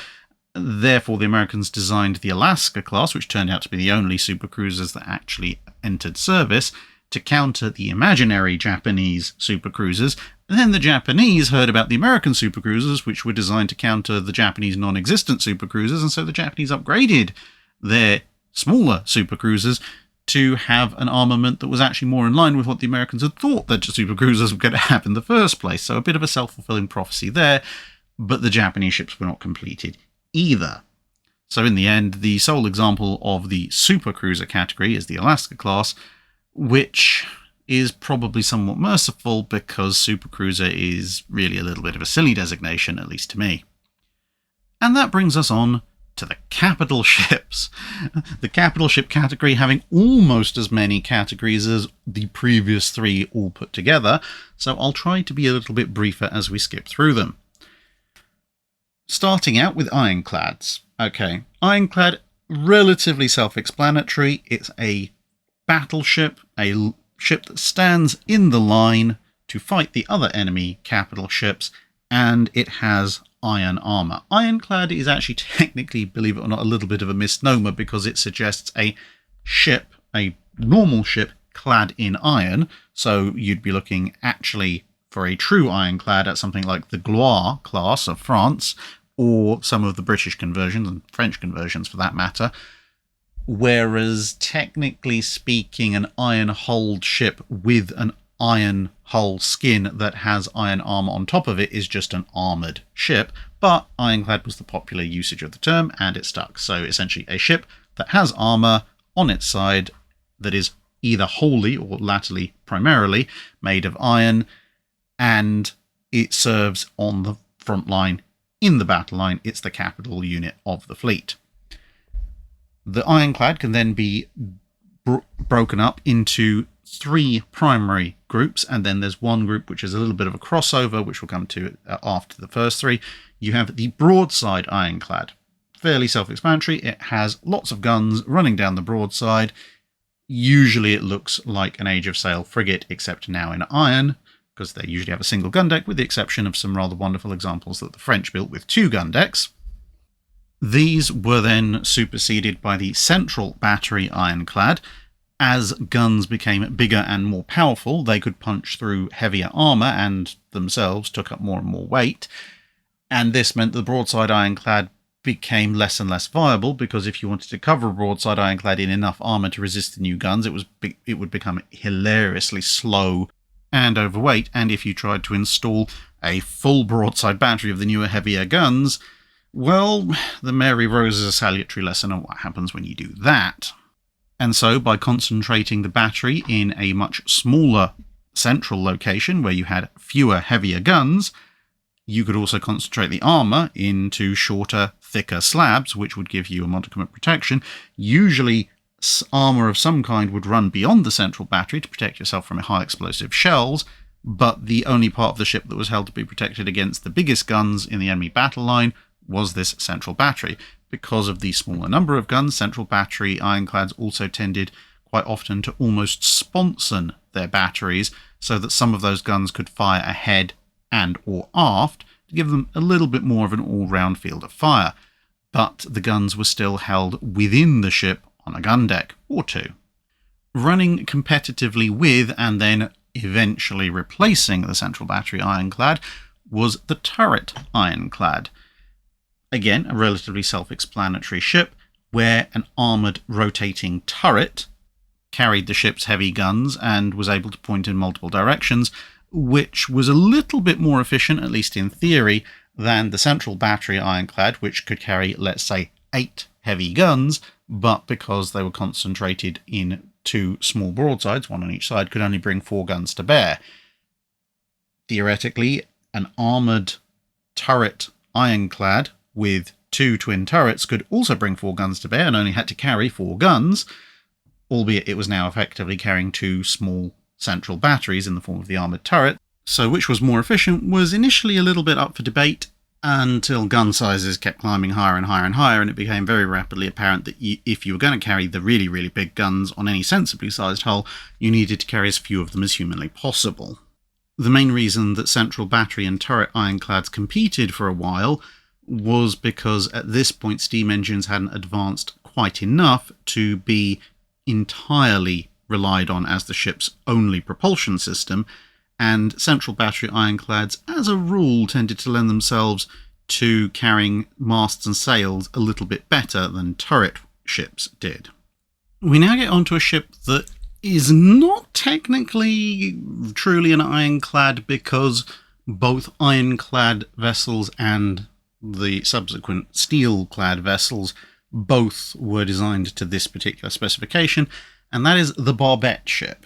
Therefore, the Americans designed the Alaska class, which turned out to be the only supercruisers that actually entered service, to counter the imaginary Japanese supercruisers. And then the Japanese heard about the American supercruisers, which were designed to counter the Japanese non-existent supercruisers, and so the Japanese upgraded their smaller supercruisers to have an armament that was actually more in line with what the Americans had thought that supercruisers were going to have in the first place. So a bit of a self-fulfilling prophecy there, but the Japanese ships were not completed either. So in the end, the sole example of the supercruiser category is the Alaska class, which is probably somewhat merciful because supercruiser is really a little bit of a silly designation, at least to me. And that brings us on to the capital ships. The capital ship category having almost as many categories as the previous three all put together, so I'll try to be a little bit briefer as we skip through them. Starting out with ironclads. Okay, ironclad, relatively self-explanatory. It's a battleship, a ship that stands in the line to fight the other enemy capital ships, and it has iron armour. Ironclad is actually technically, believe it or not, a little bit of a misnomer because it suggests a ship, a normal ship, clad in iron. So you'd be looking actually for a true ironclad at something like the Gloire class of France, or some of the British conversions, and French conversions for that matter. Whereas, technically speaking, an iron-hulled ship with an iron hull skin that has iron armour on top of it is just an armoured ship, but ironclad was the popular usage of the term, and it stuck. So, essentially, a ship that has armour on its side that is either wholly or latterly primarily made of iron, and it serves on the front line in the battle line. It's the capital unit of the fleet. The ironclad can then be broken up into three primary groups, and then there's one group which is a little bit of a crossover, which we'll come to after the first three. You have the broadside ironclad. Fairly self-explanatory. It has lots of guns running down the broadside. Usually it looks like an Age of Sail frigate, except now in iron, because they usually have a single gun deck, with the exception of some rather wonderful examples that the French built with 2 gun decks. These were then superseded by the central battery ironclad. As guns became bigger and more powerful, they could punch through heavier armour and themselves took up more and more weight. And this meant the broadside ironclad became less and less viable, because if you wanted to cover a broadside ironclad in enough armour to resist the new guns, it would become hilariously slow and overweight. And if you tried to install a full broadside battery of the newer, heavier guns, well, the Mary Rose is a salutary lesson on what happens when you do that. And so, by concentrating the battery in a much smaller central location where you had fewer, heavier guns, you could also concentrate the armour into shorter, thicker slabs, which would give you a modicum of protection. Usually, armour of some kind would run beyond the central battery to protect yourself from high explosive shells, but the only part of the ship that was held to be protected against the biggest guns in the enemy battle line was this central battery. Because of the smaller number of guns, central battery ironclads also tended quite often to almost sponson their batteries, so that some of those guns could fire ahead and or aft to give them a little bit more of an all-round field of fire. But the guns were still held within the ship on a gun deck or 2. Running competitively with and then eventually replacing the central battery ironclad was the turret ironclad. Again, a relatively self-explanatory ship where an armoured rotating turret carried the ship's heavy guns and was able to point in multiple directions, which was a little bit more efficient, at least in theory, than the central battery ironclad, which could carry, let's say, 8 heavy guns, but because they were concentrated in 2 small broadsides, one on each side, could only bring 4 guns to bear. Theoretically, an armoured turret ironclad with 2 twin turrets could also bring 4 guns to bear and only had to carry 4 guns, albeit it was now effectively carrying 2 small central batteries in the form of the armoured turret. So which was more efficient was initially a little bit up for debate, until gun sizes kept climbing higher and higher and higher, and it became very rapidly apparent that if you were going to carry the really, really big guns on any sensibly sized hull, you needed to carry as few of them as humanly possible. The main reason that central battery and turret ironclads competed for a while was because at this point steam engines hadn't advanced quite enough to be entirely relied on as the ship's only propulsion system, and central battery ironclads, as a rule, tended to lend themselves to carrying masts and sails a little bit better than turret ships did. We now get onto a ship that is not technically truly an ironclad, because both ironclad vessels and the subsequent steel-clad vessels both were designed to this particular specification, and that is the barbette ship.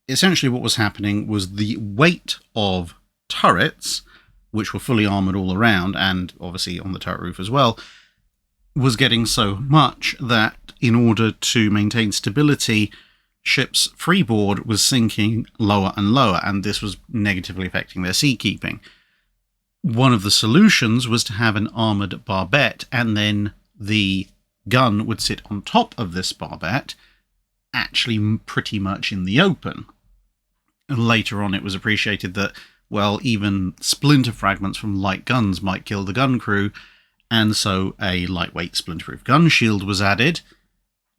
Essentially what was happening was the weight of turrets, which were fully armoured all around, and obviously on the turret roof as well, was getting so much that in order to maintain stability, ships' freeboard was sinking lower and lower, and this was negatively affecting their seakeeping. One of the solutions was to have an armoured barbette, and then the gun would sit on top of this barbette, actually pretty much in the open. And later on it was appreciated that, well, even splinter fragments from light guns might kill the gun crew, and so a lightweight splinterproof gun shield was added,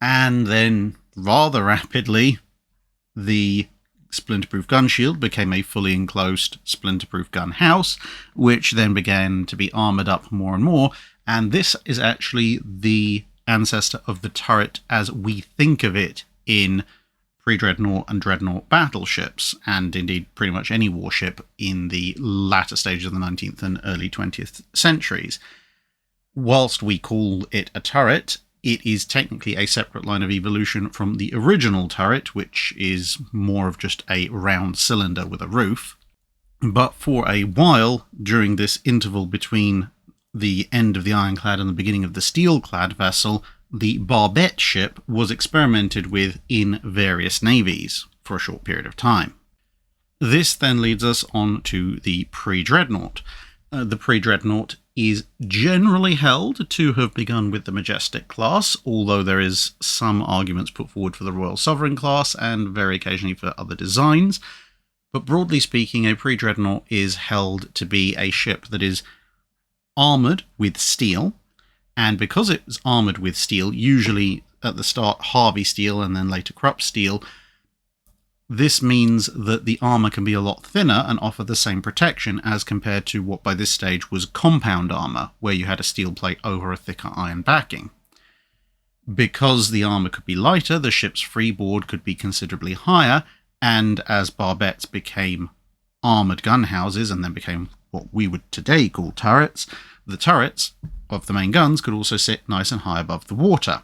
and then rather rapidly the splinterproof gun shield became a fully enclosed splinterproof gun house, which then began to be armoured up more and more, and this is actually the ancestor of the turret as we think of it in Pre-dreadnought and dreadnought battleships, and indeed pretty much any warship in the latter stages of the 19th and early 20th centuries. Whilst we call it a turret, it is technically a separate line of evolution from the original turret, which is more of just a round cylinder with a roof. But for a while, during this interval between the end of the ironclad and the beginning of the steel-clad vessel, the barbette ship was experimented with in various navies for a short period of time. This then leads us on to the pre-dreadnought. The pre-dreadnought is generally held to have begun with the Majestic class, although there is some arguments put forward for the Royal Sovereign class and very occasionally for other designs. But broadly speaking, a pre-dreadnought is held to be a ship that is armoured with steel, and because it's armoured with steel, usually at the start Harvey steel and then later Krupp steel, this means that the armour can be a lot thinner and offer the same protection as compared to what by this stage was compound armour, where you had a steel plate over a thicker iron backing. Because the armour could be lighter, the ship's freeboard could be considerably higher, and as barbettes became armoured gun houses and then became what we would today call turrets, the turrets of the main guns could also sit nice and high above the water.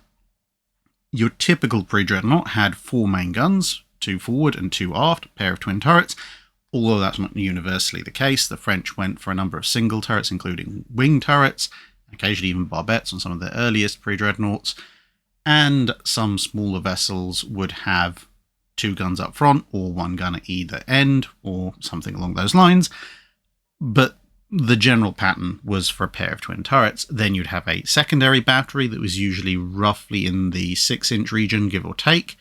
Your typical pre-dreadnought had 4 main guns, 2 forward and 2 aft, a pair of twin turrets, although that's not universally the case. The French went for a number of single turrets, including wing turrets, occasionally even barbettes on some of their earliest pre-dreadnoughts, and some smaller vessels would have 2 guns up front, or 1 gun at either end, or something along those lines. But the general pattern was for a pair of twin turrets. Then you'd have a secondary battery that was usually roughly in the 6-inch region, give or take.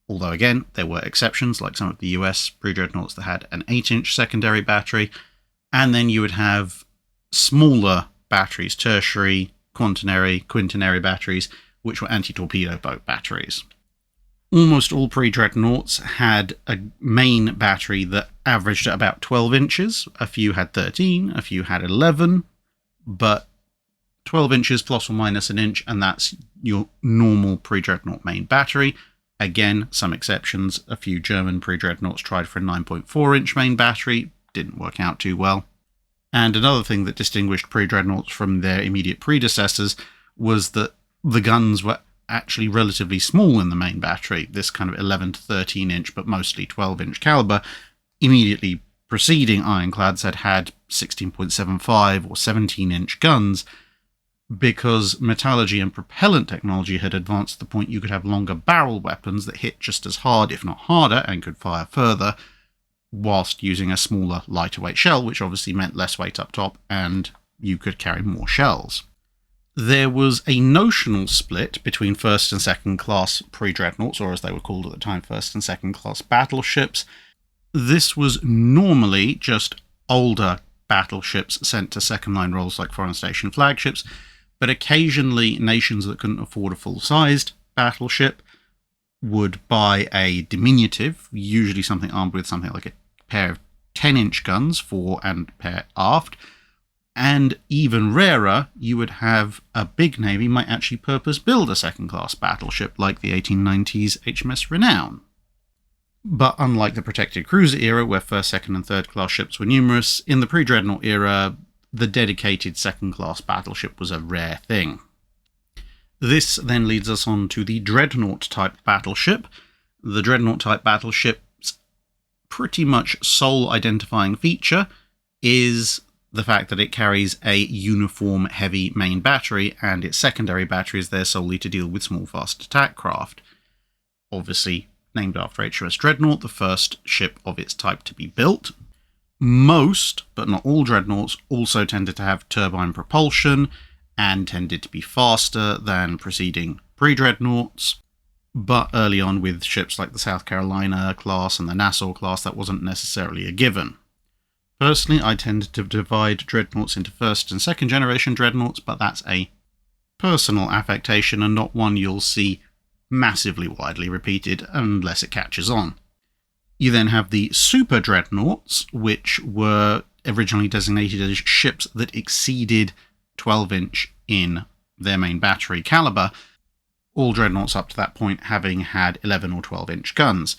Although, again, there were exceptions, like some of the US pre-dreadnoughts that had an 8-inch secondary battery. And then you would have smaller batteries, tertiary, quaternary batteries, which were anti-torpedo boat batteries. Almost all pre-dreadnoughts had a main battery that averaged at about 12 inches. A few had 13, a few had 11, but 12 inches plus or minus an inch, and that's your normal pre-dreadnought main battery. Again, some exceptions. A few German pre-dreadnoughts tried for a 9.4-inch main battery. Didn't work out too well. And another thing that distinguished pre-dreadnoughts from their immediate predecessors was that the guns were actually relatively small in the main battery. This kind of 11 to 13-inch, but mostly 12-inch caliber. Immediately preceding Ironclads had 16.75 or 17-inch guns, because metallurgy and propellant technology had advanced to the point you could have longer barrel weapons that hit just as hard, if not harder, and could fire further, whilst using a smaller, lighter weight shell, which obviously meant less weight up top, and you could carry more shells. There was a notional split between first and second class pre-dreadnoughts, or as they were called at the time, first and second class battleships. This was normally just older battleships sent to second line roles like foreign station flagships, but occasionally nations that couldn't afford a full-sized battleship would buy a diminutive, usually something armed with something like a pair of 10-inch guns, fore and pair aft. And even rarer, you would have a big navy might actually purpose-build a second-class battleship like the 1890s HMS Renown. But unlike the protected cruiser era, where first, second and third class ships were numerous, in the pre-dreadnought era, the dedicated second-class battleship was a rare thing. This then leads us on to the dreadnought-type battleship. The dreadnought-type battleship's pretty much sole identifying feature is the fact that it carries a uniform heavy main battery, and its secondary battery is there solely to deal with small fast attack craft. Obviously named after HMS Dreadnought, the first ship of its type to be built. Most, but not all dreadnoughts, also tended to have turbine propulsion and tended to be faster than preceding pre-dreadnoughts. But early on with ships like the South Carolina class and the Nassau class, that wasn't necessarily a given. Personally, I tend to divide dreadnoughts into first and second generation dreadnoughts, but that's a personal affectation and not one you'll see massively widely repeated unless it catches on. You then have the super-dreadnoughts, which were originally designated as ships that exceeded 12-inch in their main battery caliber, all dreadnoughts up to that point having had 11 or 12-inch guns.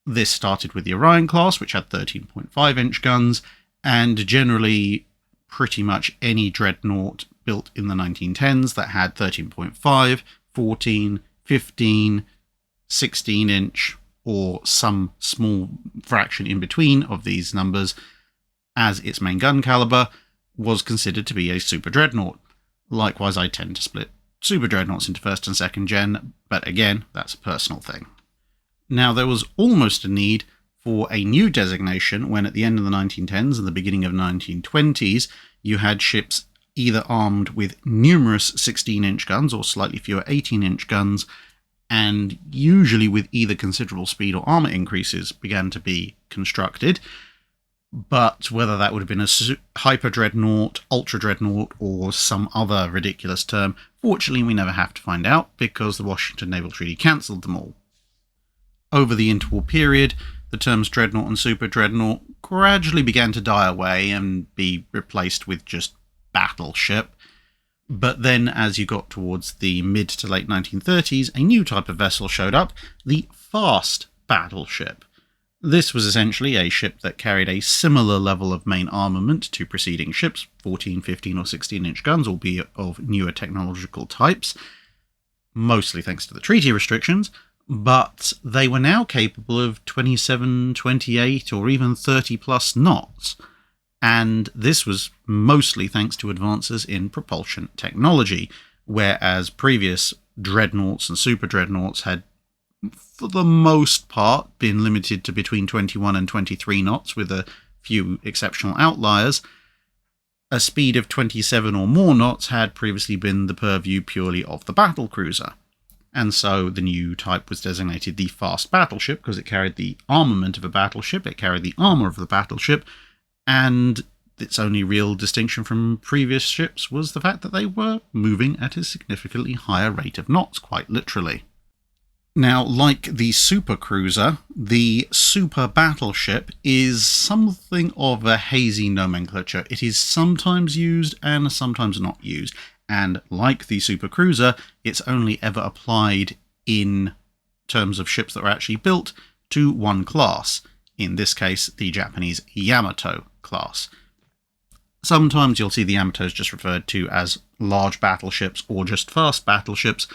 This started with the Orion class, which had 13.5-inch guns, and generally pretty much any dreadnought built in the 1910s that had 13.5, 14, 15, 16-inch, or some small fraction in between of these numbers as its main gun caliber was considered to be a super-dreadnought. Likewise, I tend to split super-dreadnoughts into first and second gen, but again, that's a personal thing. Now, there was almost a need for a new designation when at the end of the 1910s and the beginning of the 1920s, you had ships either armed with numerous 16-inch guns or slightly fewer 18-inch guns, and usually with either considerable speed or armor increases, began to be constructed. But whether that would have been a hyper-dreadnought, ultra-dreadnought, or some other ridiculous term, fortunately we never have to find out, because the Washington Naval Treaty cancelled them all. Over the interwar period, the terms dreadnought and super-dreadnought gradually began to die away and be replaced with just battleship. But then, as you got towards the mid to late 1930s, a new type of vessel showed up, the fast battleship. This was essentially a ship that carried a similar level of main armament to preceding ships, 14, 15 or 16-inch guns, albeit of newer technological types, mostly thanks to the treaty restrictions, but they were now capable of 27, 28 or even 30-plus knots, and this was mostly thanks to advances in propulsion technology, whereas previous dreadnoughts and super-dreadnoughts had for the most part been limited to between 21 and 23 knots, with a few exceptional outliers. A speed of 27 or more knots had previously been the purview purely of the Battlecruiser, and so the new type was designated the fast battleship because it carried the armament of a battleship, it carried the armour of the battleship, and its only real distinction from previous ships was the fact that they were moving at a significantly higher rate of knots, quite literally. Now, like the supercruiser, the super-battleship is something of a hazy nomenclature. It is sometimes used and sometimes not used, and like the supercruiser, it's only ever applied in terms of ships that were actually built to one class, in this case the Japanese Yamato class. Sometimes you'll see the Yamatos just referred to as large battleships or just fast battleships,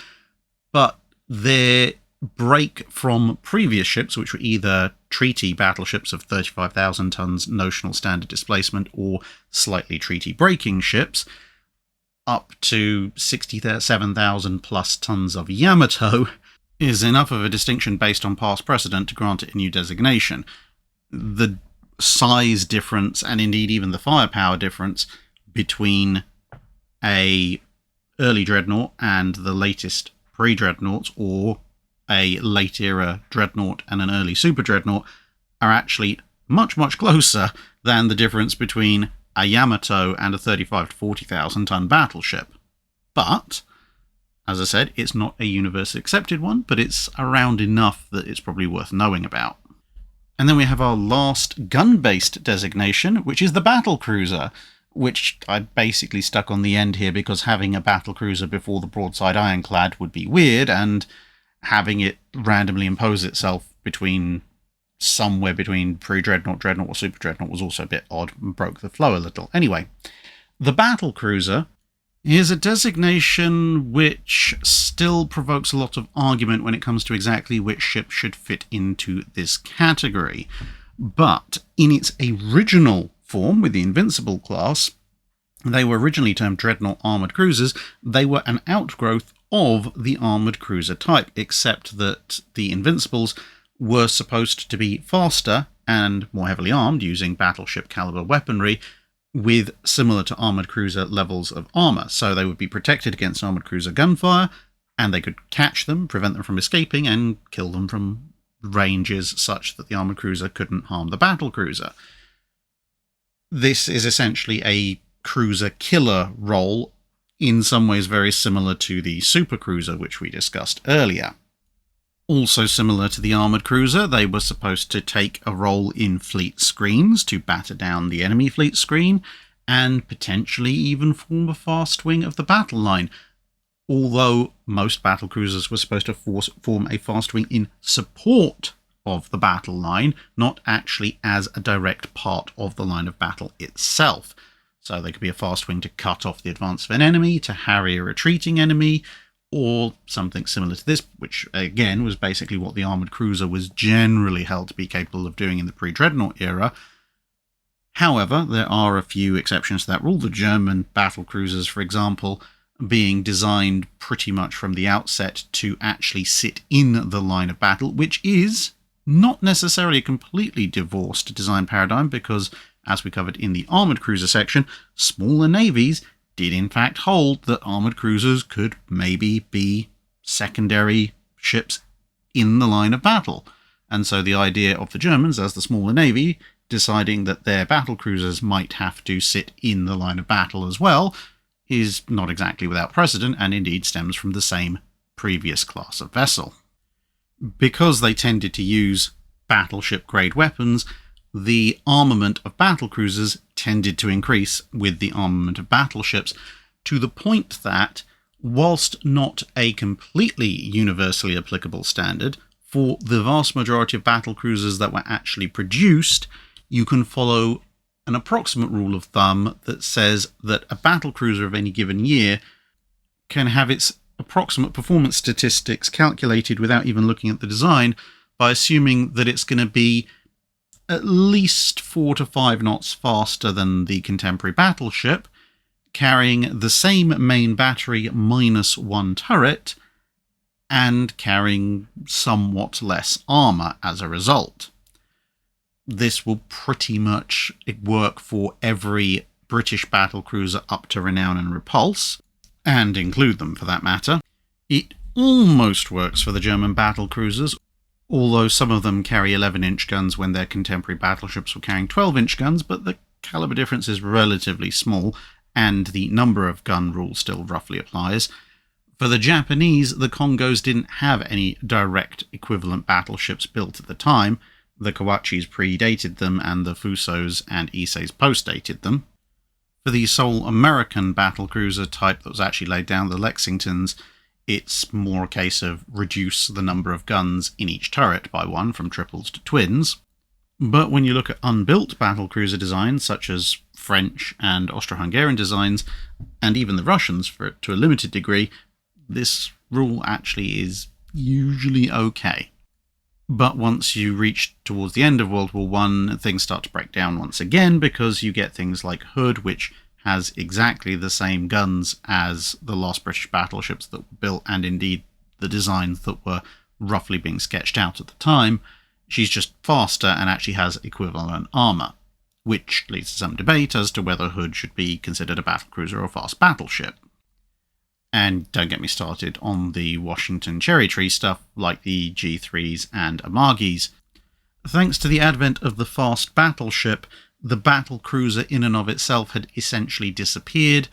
but their break from previous ships, which were either treaty battleships of 35,000 tons notional standard displacement or slightly treaty breaking ships, up to 67,000 plus tons of Yamato, is enough of a distinction based on past precedent to grant it a new designation. The size difference, and indeed even the firepower difference, between a early dreadnought and the latest pre-dreadnoughts, or a late-era dreadnought and an early super-dreadnought, are actually much, much closer than the difference between a Yamato and a 35 to 40,000 ton battleship. But, as I said, it's not a universally accepted one, but it's around enough that it's probably worth knowing about. And then we have our last gun-based designation, which is the Battlecruiser, which I basically stuck on the end here because having a Battlecruiser before the broadside Ironclad would be weird, and having it randomly impose itself somewhere between pre-dreadnought, dreadnought or super-dreadnought was also a bit odd and broke the flow a little. Anyway, the Battlecruiser is a designation which still provokes a lot of argument when it comes to exactly which ship should fit into this category. But in its original form, with the Invincible class, they were originally termed dreadnought armoured cruisers. They were an outgrowth of the armoured cruiser type, except that the Invincibles were supposed to be faster and more heavily armed, using battleship caliber weaponry, with similar to armoured cruiser levels of armour. So they would be protected against armoured cruiser gunfire, and they could catch them, prevent them from escaping, and kill them from ranges such that the armoured cruiser couldn't harm the battlecruiser. This is essentially a cruiser killer role, in some ways very similar to the supercruiser, which we discussed earlier. Also similar to the armoured cruiser, they were supposed to take a role in fleet screens to batter down the enemy fleet screen, and potentially even form a fast wing of the battle line, although most battlecruisers were supposed to form a fast wing in support of the battle line, not actually as a direct part of the line of battle itself. So they could be a fast wing to cut off the advance of an enemy, to harry a retreating enemy, or something similar to this, which again was basically what the armoured cruiser was generally held to be capable of doing in the pre-dreadnought era. However, there are a few exceptions to that rule, the German battlecruisers, for example, being designed pretty much from the outset to actually sit in the line of battle, which is not necessarily a completely divorced design paradigm, because, as we covered in the armoured cruiser section, smaller navies did in fact hold that armoured cruisers could maybe be secondary ships in the line of battle. And so the idea of the Germans, as the smaller navy, deciding that their battlecruisers might have to sit in the line of battle as well, is not exactly without precedent, and indeed stems from the same previous class of vessel. Because they tended to use battleship-grade weapons, the armament of battlecruisers tended to increase with the armament of battleships, to the point that, whilst not a completely universally applicable standard, for the vast majority of battlecruisers that were actually produced, you can follow an approximate rule of thumb that says that a battlecruiser of any given year can have its approximate performance statistics calculated without even looking at the design by assuming that it's going to be at least 4 to 5 knots faster than the contemporary battleship, carrying the same main battery minus 1 turret, and carrying somewhat less armour as a result. This will pretty much work for every British battlecruiser up to Renown and Repulse, and include them for that matter. It almost works for the German battlecruisers, although some of them carry 11-inch guns when their contemporary battleships were carrying 12-inch guns, but the caliber difference is relatively small, and the number of gun rule still roughly applies. For the Japanese, the Kongos didn't have any direct equivalent battleships built at the time. The Kawachis predated them, and the Fusos and Iseis postdated them. For the sole American battlecruiser type that was actually laid down, the Lexingtons, it's more a case of reduce the number of guns in each turret by 1 from triples to twins. But when you look at unbuilt battlecruiser designs, such as French and Austro-Hungarian designs, and even the Russians to a limited degree, this rule actually is usually okay. But once you reach towards the end of World War I, things start to break down once again, because you get things like Hood, which has exactly the same guns as the last British battleships that were built, and indeed the designs that were roughly being sketched out at the time. She's just faster and actually has equivalent armour, which leads to some debate as to whether Hood should be considered a battlecruiser or a fast battleship. And don't get me started on the Washington cherry tree stuff like the G3s and Amagis. Thanks to the advent of the fast battleship, the battlecruiser in and of itself had essentially disappeared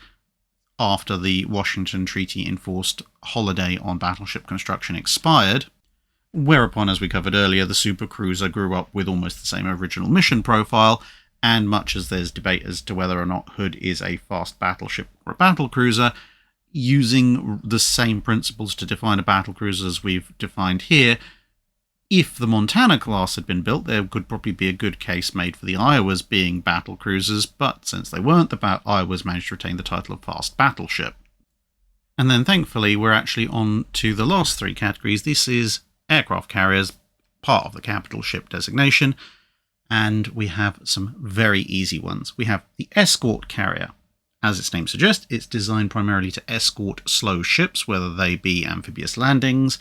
after the Washington Treaty enforced holiday on battleship construction expired, whereupon, as we covered earlier, the supercruiser grew up with almost the same original mission profile, and much as there's debate as to whether or not Hood is a fast battleship or a battlecruiser, using the same principles to define a battlecruiser as we've defined here, if the Montana class had been built, there could probably be a good case made for the Iowas being battlecruisers, but since they weren't, the Iowas managed to retain the title of fast battleship. And then thankfully we're actually on to the last 3 categories. This is aircraft carriers, part of the capital ship designation, and we have some very easy ones. We have the escort carrier. As its name suggests, it's designed primarily to escort slow ships, whether they be amphibious landings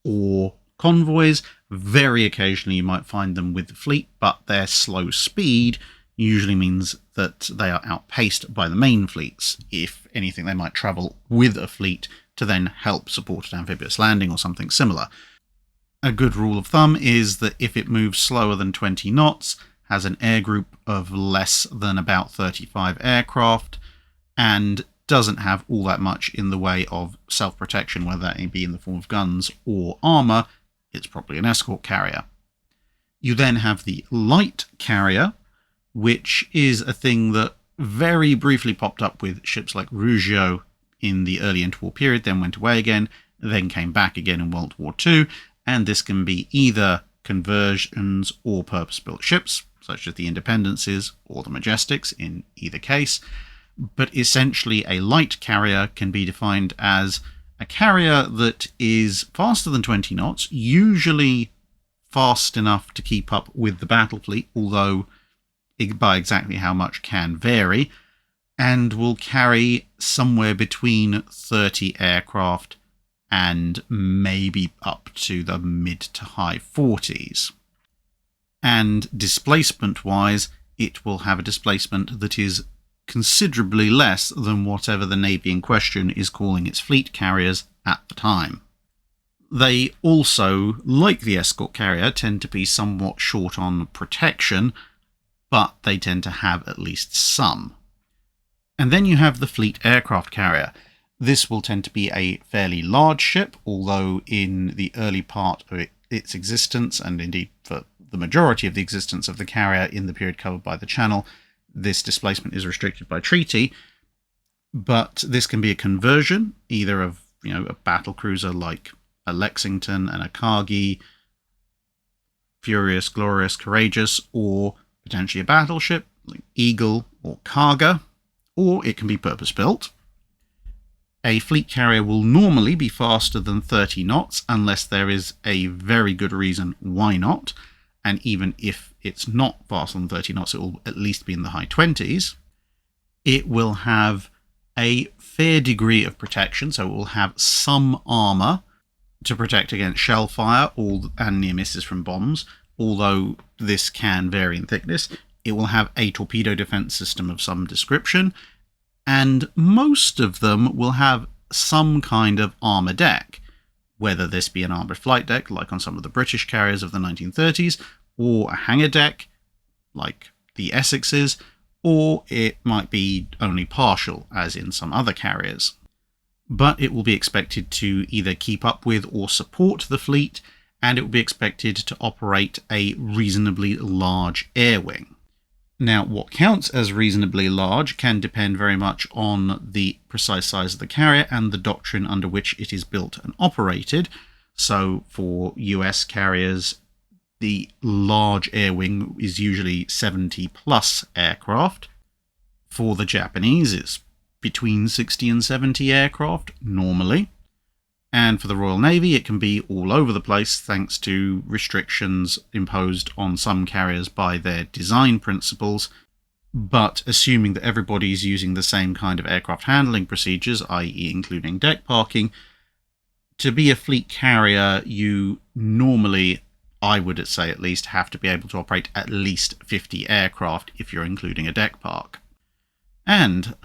or convoys. Very occasionally you might find them with the fleet, but their slow speed usually means that they are outpaced by the main fleets. If anything, they might travel with a fleet to then help support an amphibious landing or something similar. A good rule of thumb is that if it moves slower than 20 knots, has an air group of less than about 35 aircraft, and doesn't have all that much in the way of self-protection, whether that be in the form of guns or armour, it's probably an escort carrier. You then have the light carrier, which is a thing that very briefly popped up with ships like Ruggiero in the early interwar period, then went away again, then came back again in World War II, and this can be either conversions or purpose-built ships, such as the Independences or the Majestics in either case. But essentially a light carrier can be defined as a carrier that is faster than 20 knots, usually fast enough to keep up with the battle fleet, although by exactly how much can vary, and will carry somewhere between 30 aircraft and maybe up to the mid to high 40s. And displacement-wise, it will have a displacement that is considerably less than whatever the Navy in question is calling its fleet carriers at the time. They also, like the escort carrier, tend to be somewhat short on protection, but they tend to have at least some. And then you have the fleet aircraft carrier. This will tend to be a fairly large ship, although in the early part of its existence, and indeed for the majority of the existence of the carrier in the period covered by the channel, this displacement is restricted by treaty. But this can be a conversion, either of a battlecruiser like a Lexington and a Cargi, Furious, Glorious, Courageous, or potentially a battleship like Eagle or Kaga, or it can be purpose-built. A fleet carrier will normally be faster than 30 knots unless there is a very good reason why not, and even if it's not faster than 30 knots, it will at least be in the high 20s. It will have a fair degree of protection, so it will have some armour to protect against shell fire and near misses from bombs, although this can vary in thickness. It will have a torpedo defense system of some description, and most of them will have some kind of armour deck, whether this be an armoured flight deck, like on some of the British carriers of the 1930s, or a hangar deck, like the Essexes, or it might be only partial, as in some other carriers. But it will be expected to either keep up with or support the fleet, and it will be expected to operate a reasonably large air wing. Now, what counts as reasonably large can depend very much on the precise size of the carrier and the doctrine under which it is built and operated. So for US carriers, the large air wing is usually 70 plus aircraft. For the Japanese, it's between 60 and 70 aircraft normally. And for the Royal Navy, it can be all over the place thanks to restrictions imposed on some carriers by their design principles. But assuming that everybody's using the same kind of aircraft handling procedures, i.e. including deck parking, to be a fleet carrier, you normally, I would say at least, have to be able to operate at least 50 aircraft if you're including a deck park. And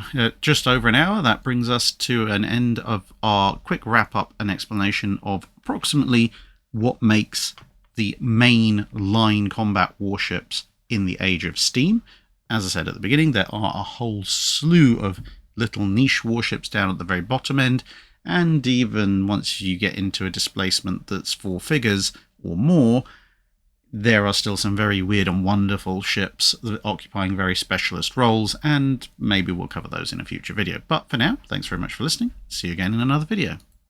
just over an hour, that brings us to an end of our quick wrap-up and explanation of approximately what makes the main line combat warships in the Age of Steam. As I said at the beginning, there are a whole slew of little niche warships down at the very bottom end, and even once you get into a displacement that's 4 figures or more, there are still some very weird and wonderful ships occupying very specialist roles, and maybe we'll cover those in a future video. But for now, thanks very much for listening. See you again in another video.